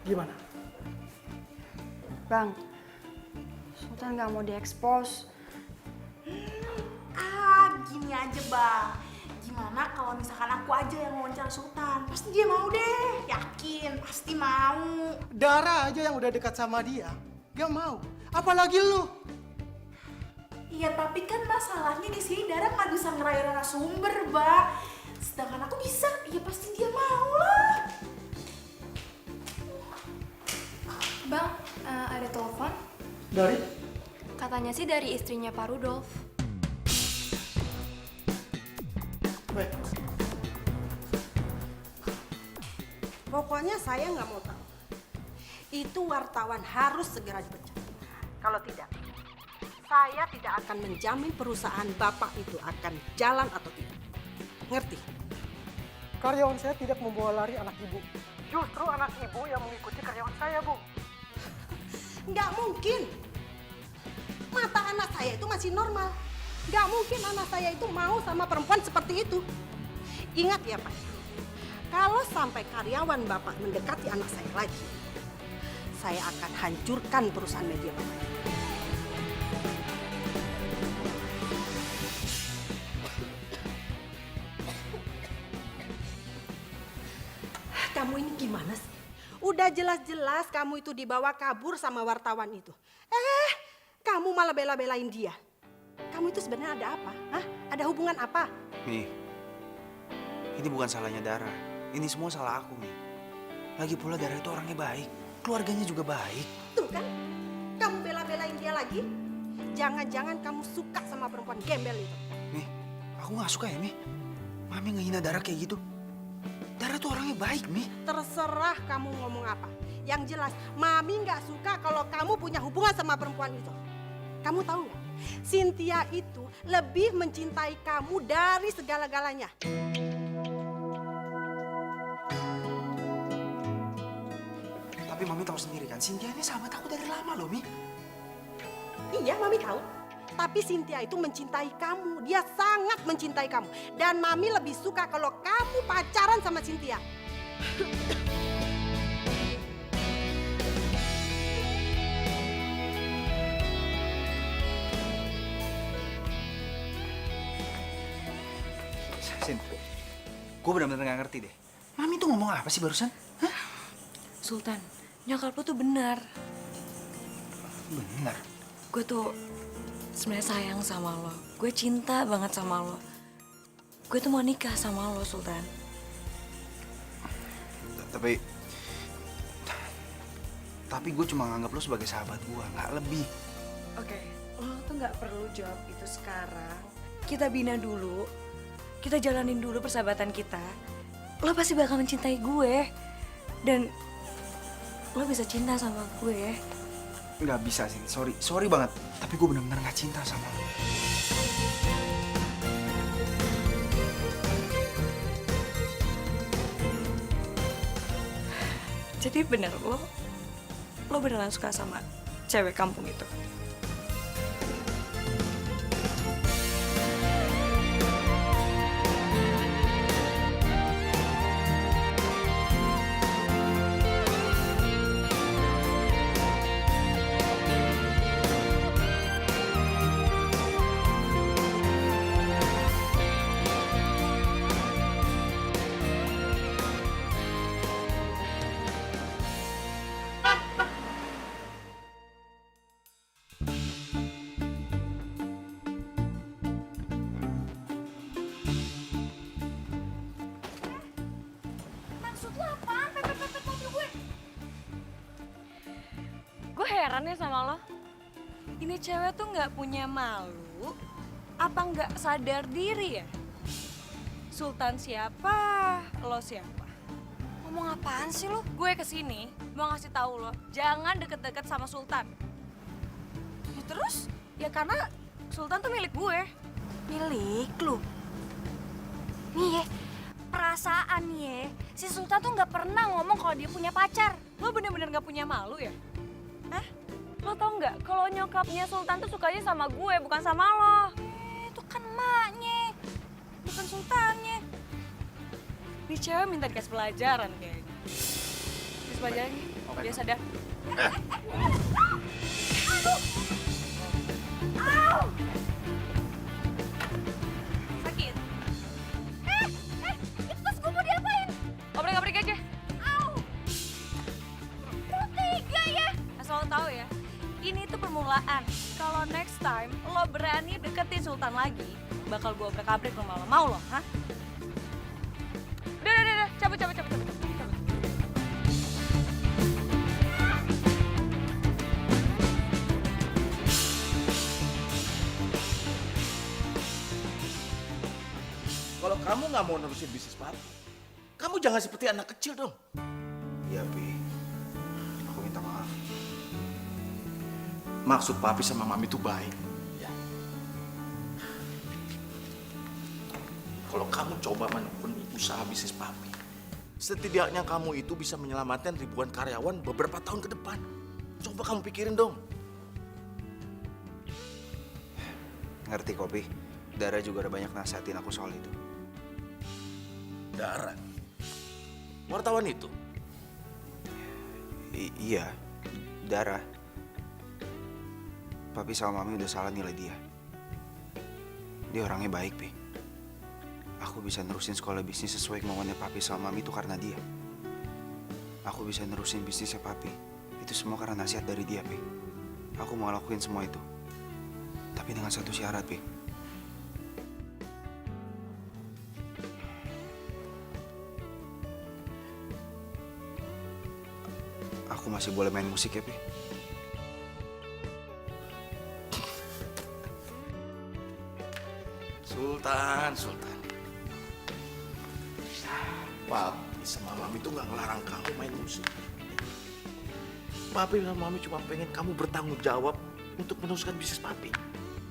Gimana? Bang, Sultan nggak mau diekspos. Gini aja Bang. Gimana kalau misalkan aku aja yang wawancara Sultan? Pasti dia mau deh, yakin, pasti mau. Dara aja yang udah dekat sama dia, gak mau. Apalagi lu. Iya, tapi kan masalahnya di sini Dara nggak bisa ngerayu narasumber, Bang. Sedangkan aku bisa, ya pasti dia mau lah. Bang, ada telepon. Dari? Katanya sih dari istrinya Pak Rudolf. Baik. Pokoknya saya nggak mau tahu. Itu wartawan harus segera dipecat. Kalau tidak, saya tidak akan menjamin perusahaan Bapak itu akan jalan atau tidak. Ngerti? Karyawan saya tidak membawa lari anak ibu. Justru anak ibu yang mengikuti karyawan saya, Bu. Nggak mungkin. Mata anak saya itu masih normal. Nggak mungkin anak saya itu mau sama perempuan seperti itu. Ingat ya Pak, kalau sampai karyawan Bapak mendekati anak saya lagi, saya akan hancurkan perusahaan media Bapak. Kamu ini gimana sih? Udah jelas-jelas kamu itu dibawa kabur sama wartawan itu. Kamu malah bela-belain dia. Kamu itu sebenarnya ada apa? Hah? Ada hubungan apa? Mi, ini bukan salahnya Dara. Ini semua salah aku, Mi. Lagi pula Dara itu orangnya baik. Keluarganya juga baik. Tuh kan, kamu bela-belain dia lagi. Jangan-jangan kamu suka sama perempuan gembel itu. Mi, aku gak suka ya, Mi. Mami ngehina Dara kayak gitu. Dara tuh orangnya baik, Mi. Terserah kamu ngomong apa. Yang jelas, Mami gak suka kalau kamu punya hubungan sama perempuan itu. Kamu tahu nggak? Cynthia itu lebih mencintai kamu dari segala-galanya. Tapi Mami tahu sendiri kan, Cynthia ini sahabat aku dari lama loh, Mi. Iya, Mami tahu. Tapi Cynthia itu mencintai kamu. Dia sangat mencintai kamu. Dan Mami lebih suka kalau kamu pacaran sama Cynthia. Sin, gue benar-benar gak ngerti deh. Mami tuh ngomong apa sih barusan? Hah? Sultan, nyokap lu tuh benar. Benar. Gue tuh sebenarnya sayang sama lo. Gue cinta banget sama lo. Gue tuh mau nikah sama lo, Sultan. Tapi gue cuma nganggap lo sebagai sahabat gue, nggak lebih. Oke, lo tuh nggak perlu jawab itu sekarang. Kita bina dulu. Kita jalanin dulu persahabatan kita. Lo pasti bakal mencintai gue. Dan lo bisa cinta sama gue. Nggak bisa sih, sorry banget. Tapi gue benar-benar nggak cinta sama lo. Jadi bener lo beneran suka sama cewek kampung itu? Maksud lo apaan? Pepet-pepet mobil gue. Gue heran ya sama lo. Ini cewek tuh nggak punya malu, apa nggak sadar diri ya? Sultan siapa, lo siapa? Ngomong apaan sih lo? Gue kesini mau ngasih tahu lo, jangan deket-deket sama Sultan. Ya terus? Ya karena Sultan tuh milik gue. Milik lu? Nih ya, perasaan nih ya, si Sultan tuh nggak pernah ngomong kalau dia punya pacar. Lo bener-bener nggak punya malu ya? Hah? Lo tau nggak kalau nyokapnya Sultan tuh sukanya sama gue, bukan sama lo. Itu kan emaknya, bukan Sultannya. Ini cewek minta dikasih pelajaran kayaknya. Dikasih pelajaran nih, biar sadar. Au! Sakit? Itu tas gue mau diapain? Ngobrol-ngobrol aja. Au! Lo tega ya? Asal lo tahu ya, ini tuh permulaan. Kalau next time lo berani deketin Sultan lagi, bakal gue obrak-abrik rumah lo. Mau lo, hah? Udah, cabut. Kalau kamu nggak mau nerusin bisnis papi, kamu jangan seperti anak kecil dong. Iya, Pi. Aku minta maaf. Maksud papi sama mami itu baik. Ya. Kalau kamu coba menekuni usaha bisnis papi, setidaknya kamu itu bisa menyelamatkan ribuan karyawan beberapa tahun ke depan. Coba kamu pikirin dong. Ngerti kok, Pi. Dara juga ada banyak nasihatin aku soal itu. Dara, wartawan itu. Iya, Dara. Papi sama Mami udah salah nilai dia. Dia orangnya baik, Pi. Aku bisa nerusin sekolah bisnis sesuai kemauannya Papi sama Mami itu karena dia. Aku bisa nerusin bisnisnya Papi. Itu semua karena nasihat dari dia, Pi. Aku mau ngelakuin semua itu. Tapi dengan satu syarat, Pi. Aku masih boleh main musik ya, Pi? Sultan. Papi sama mami tuh nggak ngelarang kamu main musik. Papi sama mami cuma pengen kamu bertanggung jawab untuk meneruskan bisnis papi.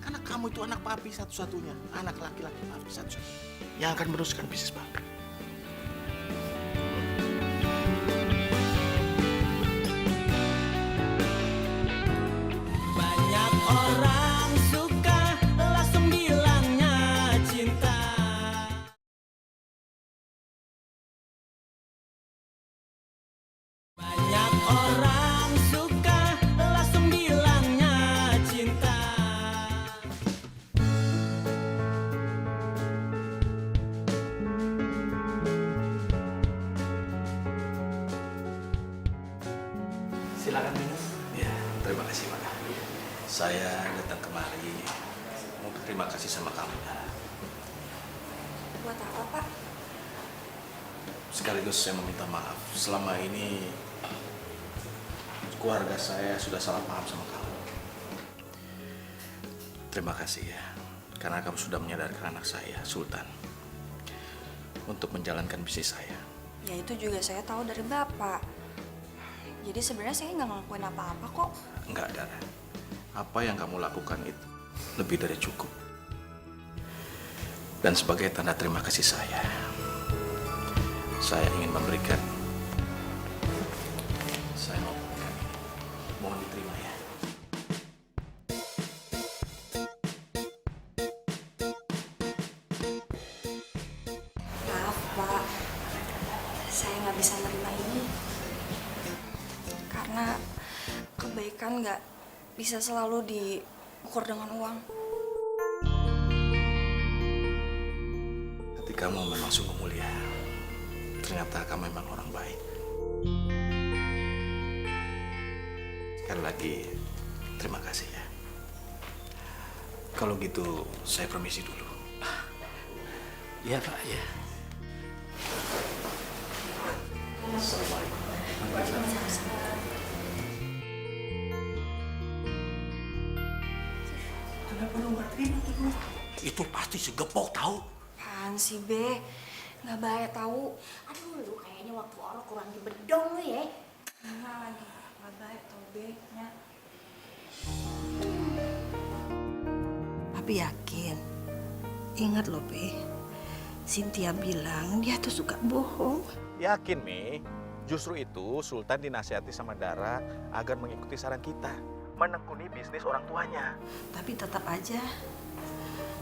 Karena kamu itu anak papi satu-satunya, anak laki-laki papi satu-satunya yang akan meneruskan bisnis papi. Banyak orang suka langsung bilangnya cinta. Banyak orang suka langsung bilangnya cinta. Silakan minum. Ya, terima kasih Pak. Saya datang kemari mau berterima kasih sama kamu. Buat apa, Pak? Sekaligus saya meminta maaf. Selama ini keluarga saya sudah salah paham sama kamu. Terima kasih ya, karena kamu sudah menyadarkan anak saya, Sultan, untuk menjalankan bisnis saya. Ya itu juga saya tahu dari Bapak. Jadi sebenarnya saya nggak ngelakuin apa-apa kok. Enggak, Dara. Apa yang kamu lakukan itu lebih dari cukup. Dan sebagai tanda terima kasih saya ingin memberikan Saya ngomongkan ini. Mohon diterima ya. Maaf, Pak. Saya nggak bisa nerima ini. Karena kebaikan nggak bisa selalu diukur dengan uang. Hati kamu memang sungguh mulia. Ternyata kamu memang orang baik. Sekali lagi, terima kasih ya. Kalau gitu, saya permisi dulu. Iya Pak, ya. Assalamualaikum. Kenapa lu nggak terima tuh duit? Itu pasti segepok tahu. Apaan sih, Be? Nggak baik tahu. Aduh, lu kayaknya waktu orang kurang dibedong lu ya. Enggak lagi. Nggak baik tahu, Be. Ya. Papi yakin. Ingat loh, Be. Cynthia bilang dia tuh suka bohong. Yakin, Mi. Justru itu Sultan dinasihati sama Dara agar mengikuti saran kita. Menekuni bisnis orang tuanya. Tapi tetap aja,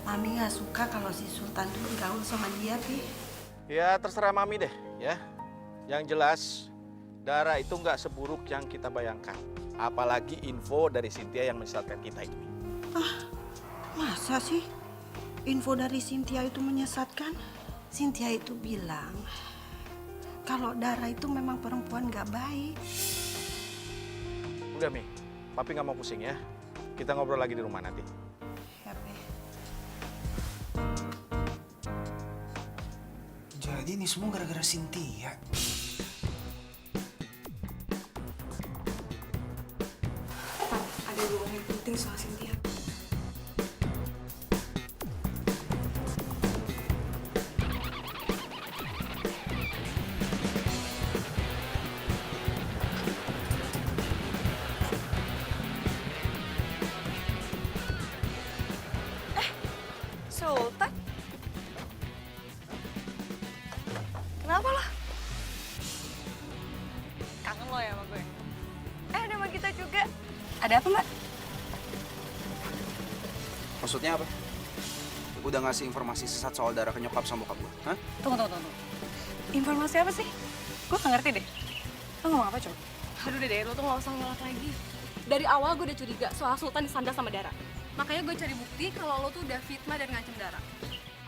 Mami nggak suka kalau si Sultan dulu gaul sama dia, Pi. Ya terserah Mami deh, ya. Yang jelas, Dara itu nggak seburuk yang kita bayangkan. Apalagi info dari Cynthia yang menyesatkan kita itu, Mi. Masa sih info dari Cynthia itu menyesatkan? Cynthia itu bilang kalau Dara itu memang perempuan nggak baik. Udah, Mi. Papi nggak mau pusing ya. Kita ngobrol lagi di rumah nanti. Ya, Pi. Jadi ini semua gara-gara Cynthia. Pak, ada dua yang penting soal Cynthia. Sultan? Kenapa lo? Kangen lo ya sama gue? Ada sama kita juga. Ada apa, Mbak? Maksudnya apa? Udah ngasih informasi sesat soal Dara ke nyokap sama bokap gue, hah? Tunggu. Informasi apa sih? Gue gak ngerti deh. Lo ngomong apa coba? Aduh deh, lo tuh gak usah ngelak lagi. Dari awal gue udah curiga soal Sultan disandar sama Dara. Makanya gue cari bukti kalau lo tuh udah fitnah dan ngancem Dara.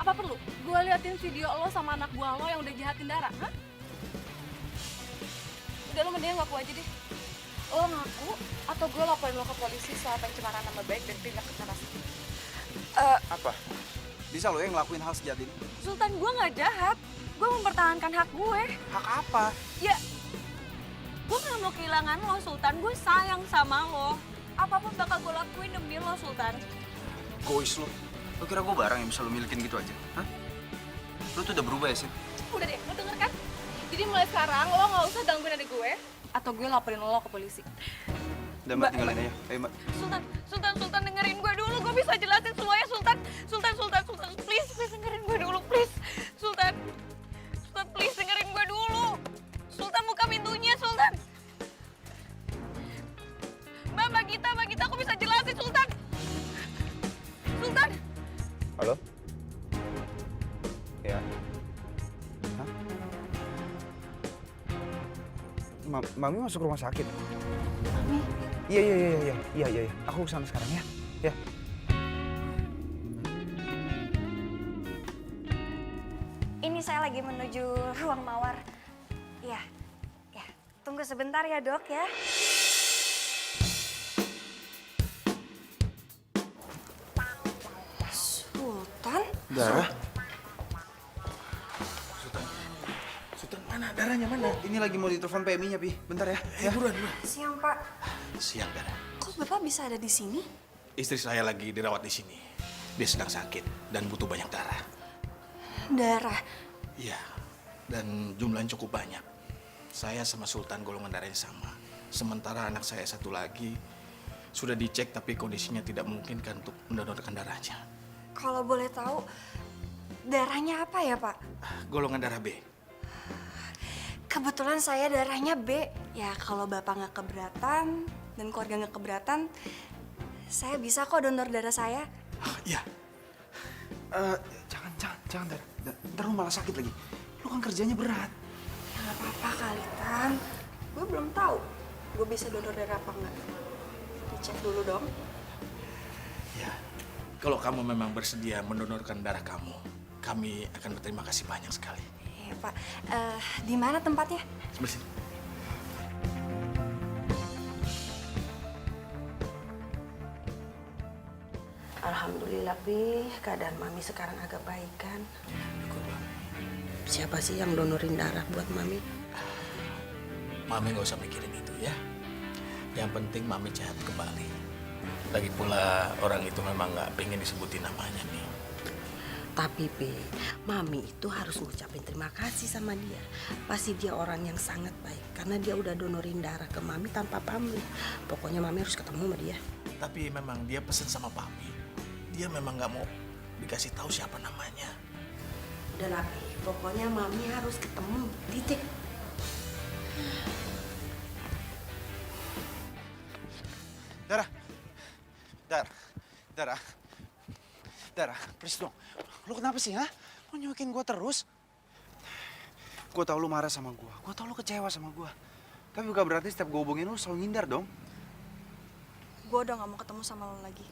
Apa perlu gue liatin video lo sama anak buah lo yang udah jahatin Dara? Hah? Udah, lo mendingan ngaku aja deh. Lo ngaku atau gue laporin lo ke polisi soal pencemaran nama baik dan tindak kekerasan. Apa? Bisa lo yang ngelakuin hal sejahat ini? Sultan, gue gak jahat. Gue mempertahankan hak gue. Hak apa? Ya, gue gak mau kehilangan lo, Sultan. Gue sayang sama lo. Apapun bakal gue lakuin demi lo, Sultan. Gois lo. Lo kira gue barang yang bisa lo milikin gitu aja? Hah? Lo tuh udah berubah ya, Sin? Udah deh, lo denger kan? Jadi mulai sekarang lo gak usah gangguin adik gue atau gue laporin lo ke polisi. Udah, Mbak, tinggalin aja. Ayo, Mbak. Sultan dengerin gue dulu. Gue bisa jelasin semuanya, Sultan. Sultan, please dengerin gue dulu, please. Sultan, please dengerin gue dulu. Sultan, buka pintunya, Sultan. Mbak Gita, aku bisa jelasin, Sultan. Sultan. Halo? Ya. Hah? Mami masuk rumah sakit. Mami? Iya. Aku kesana sekarang ya. Ya. Ini saya lagi menuju ruang mawar. Iya. Tunggu sebentar ya, Dok ya. Sultan? Dara? Sultan mana? Darahnya mana? Ini lagi mau ditelepon PMI-nya, Pi. Bentar ya. Buruan. Siang, Pak. Siang, Dara. Kok Bapak bisa ada di sini? Istri saya lagi dirawat di sini. Dia sedang sakit dan butuh banyak darah. Darah? Iya, dan jumlahnya cukup banyak. Saya sama Sultan golongan darahnya sama. Sementara anak saya satu lagi sudah dicek tapi kondisinya tidak memungkinkan untuk mendonorkan darahnya. Kalau boleh tahu, darahnya apa ya, Pak? Golongan darah B. Kebetulan saya darahnya B. Ya kalau bapak nggak keberatan dan keluarga nggak keberatan, saya bisa kok donor darah saya. Iya. Jangan, Dar. Ntar lu malah sakit lagi. Lu kan kerjanya berat. Ya nggak apa-apa kali, Tan. Gue belum tahu gue bisa donor darah apa nggak. Dicek dulu dong. Ya, kalau kamu memang bersedia mendonorkan darah kamu, kami akan berterima kasih banyak sekali. Iya, Pak. Di mana tempatnya? Sebelah sini. Alhamdulillah, Pi. Keadaan Mami sekarang agak baik kan? Siapa sih yang donorin darah buat Mami? Mami nggak usah mikirin itu ya. Yang penting Mami sehat kembali. Lagi pula orang itu memang nggak pengen disebutin namanya nih. Tapi, Pi, Mami itu harus ngucapin terima kasih sama dia. Pasti dia orang yang sangat baik. Karena dia udah donorin darah ke Mami tanpa pamrih. Pokoknya Mami harus ketemu sama dia. Tapi memang dia pesen sama Papi. Dia memang nggak mau dikasih tahu siapa namanya. Udah lah, Pi. Pokoknya Mami harus ketemu. Titik. Dara, please dong. Lu kenapa sih, ha? Lu nyuekin gue terus? Gue tau lu marah sama gue tau lu kecewa sama gue. Tapi bukan berarti setiap gue hubungin lu selalu ngindar dong. Gue udah gak mau ketemu sama lo lagi.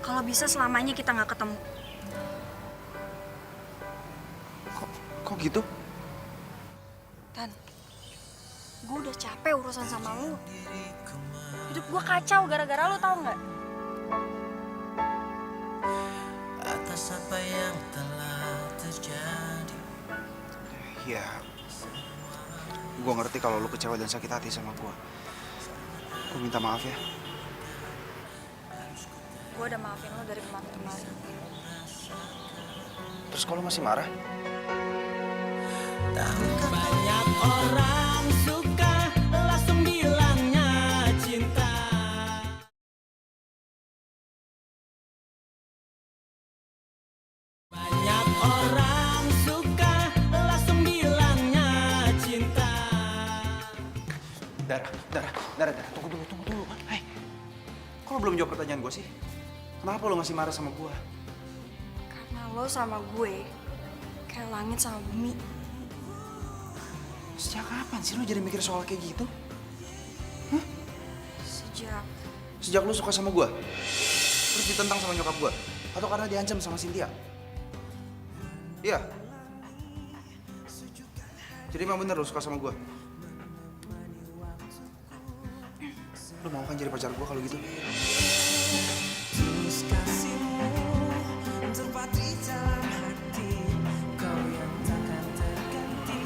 Kalau bisa selamanya kita gak ketemu. Kok gitu? Tan, gue udah capek urusan sama lo. Hidup gue kacau gara-gara lo, tau gak? Atas apa yang telah terjadi. Ya, gue ngerti kalau lu kecewa dan sakit hati sama gue. Gue minta maaf ya. Gue udah maafin lo dari kemarin-kemarin. Terus kalau masih marah? Banyak orang suka langsung bilangnya cinta. Banyak orang suka langsung bilangnya cinta. Dara, tunggu dulu. Hai, kok lo belum jawab pertanyaan gue sih? Kenapa lo masih marah sama gue? Karena lo sama gue kayak langit sama bumi. Sejak kapan sih lo jadi mikir soal kayak gitu? Sejak lo suka sama gue? Terus ditentang sama nyokap gue? Atau karena diancam sama Cynthia? Iya? Jadi emang bener lo suka sama gue? Lo mau kan jadi pacar gue kalau gitu? Terus kasihmu terpatri dalam hati, kau yang takkan terganti.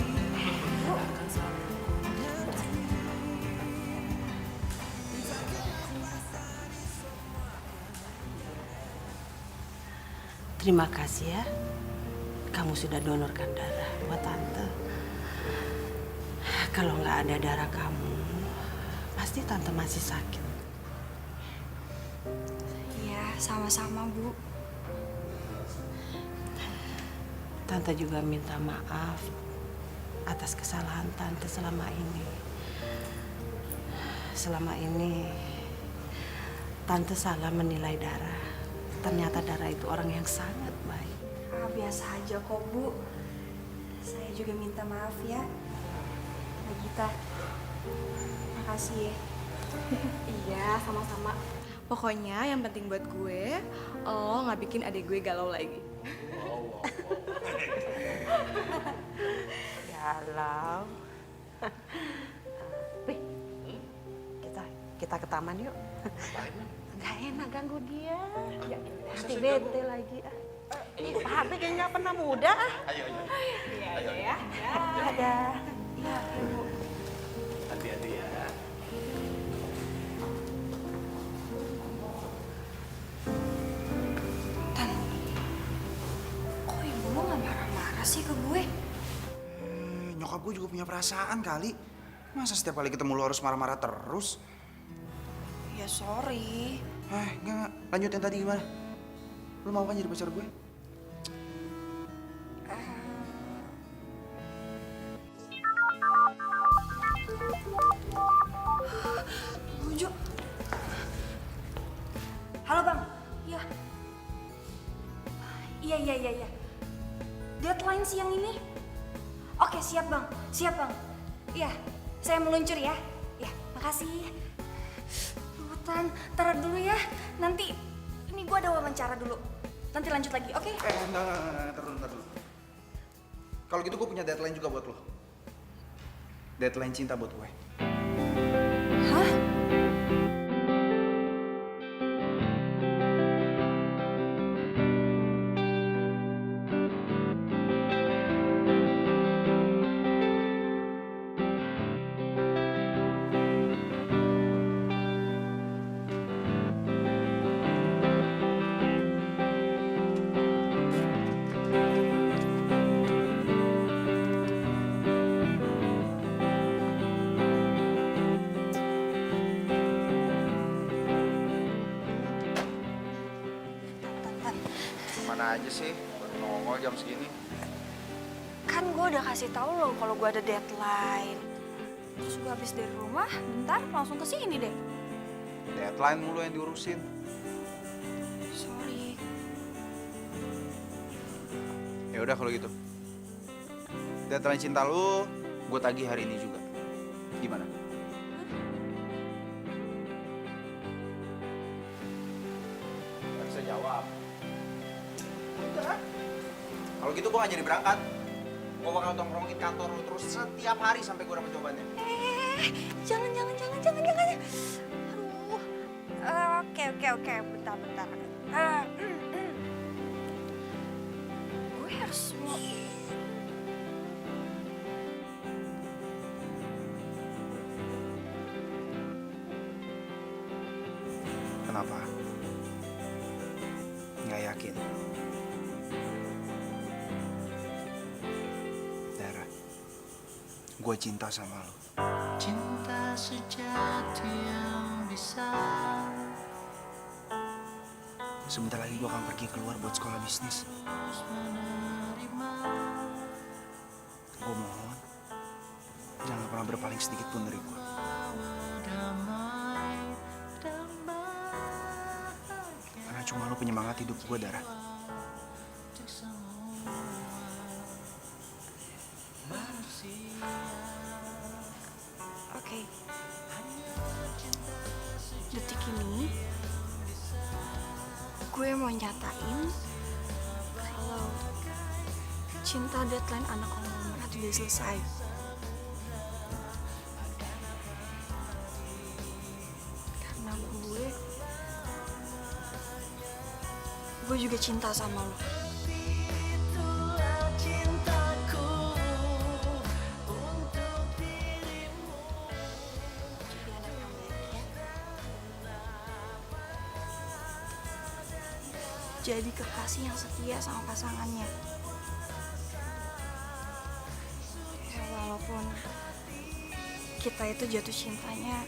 Akan selalu mengerti. Terima kasih ya. Kamu sudah donorkan darah buat Tante. Kalau nggak ada darah kamu, pasti Tante masih sakit. Iya, sama-sama, Bu. Tante juga minta maaf atas kesalahan Tante selama ini. Selama ini, Tante salah menilai darah. Ternyata darah itu orang yang sangat baik. Biasa aja kok, Bu. Saya juga minta maaf ya. Nagita, makasih ya. Iya, sama-sama. Pokoknya yang penting buat gue, lo nggak bikin adik gue galau lagi. Galau. Wih, kita ke taman yuk. Gak enak ganggu dia. Nanti bete lagi. Pak Harvey kayaknya nggak pernah muda. Ayo. Iya ya. Ada. Ya, Ibu. Hati-hati ya. Tan, kok ibu lo gak marah-marah sih ke gue? Nyokap gue juga punya perasaan kali. Masa setiap kali ketemu lo harus marah-marah terus? Ya sorry. Enggak. Lanjut yang tadi gimana? Lo mau kan jadi pacar gue? Halo bang, iya. Iya. Deadline siang ini? Oke, siap bang. Iya, saya meluncur ya. Ya, makasih. Tan, taruh dulu ya. Nanti, ini gue ada wawancara dulu. Nanti lanjut lagi, oke? Enggak, ntar dulu. Kalau gitu gue punya deadline juga buat lo. Deadline cinta buat gue. Hah? Mana aja sih? Baru nongol jam segini. Kan gue udah kasih tahu lo kalau gue ada deadline. Terus gue habis dari rumah, bentar langsung ke sini deh. Deadline mulu yang diurusin. Sorry. Ya udah kalau gitu. Deadline cinta lu, gue tagih hari ini juga. Gimana? Gak bisa jawab. Udah. Kalau gitu gue gak jadi berangkat. Gue bakal tongkrongin kantor lu terus setiap hari sampai gue dapet jawabannya. Jangan. Aduh. Oke. Bentar. Gue harus mau... Kenapa? Nggak yakin? Dara, gue cinta sama lo. Cinta sejati yang bisa. Sebentar lagi gue akan pergi keluar buat sekolah bisnis. Gue mohon, jangan pernah berpaling sedikit pun dari gue. Karena cuma lo penyemangat hidup gue, Dara. Oke. Detik ini gue mau nyatain kalau cinta deadline anak konglomerat udah selesai. Karena gue juga cinta sama lo. Jadi kekasih yang setia sama pasangannya. Ya, walaupun kita itu jatuh cintanya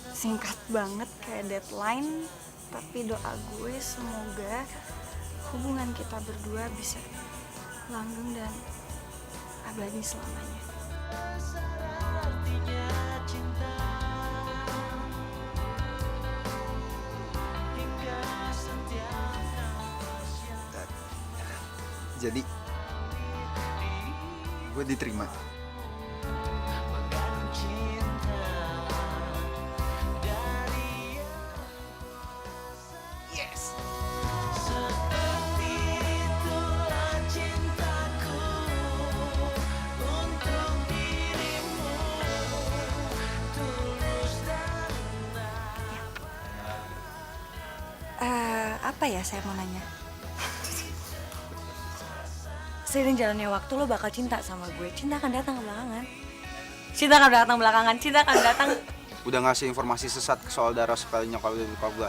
singkat banget kayak deadline, tapi doa gue semoga hubungan kita berdua bisa langgeng dan abadi selamanya. Jadi, gue diterima. Yes. Seperti itulah cintaku untuk dirimu, tulus dan Apa ya saya mau nanya? Seiring jalannya waktu lo bakal cinta sama gue. Cinta akan datang belakangan. Cinta akan datang. Udah ngasih informasi sesat soal Dara supaya nyokap gue.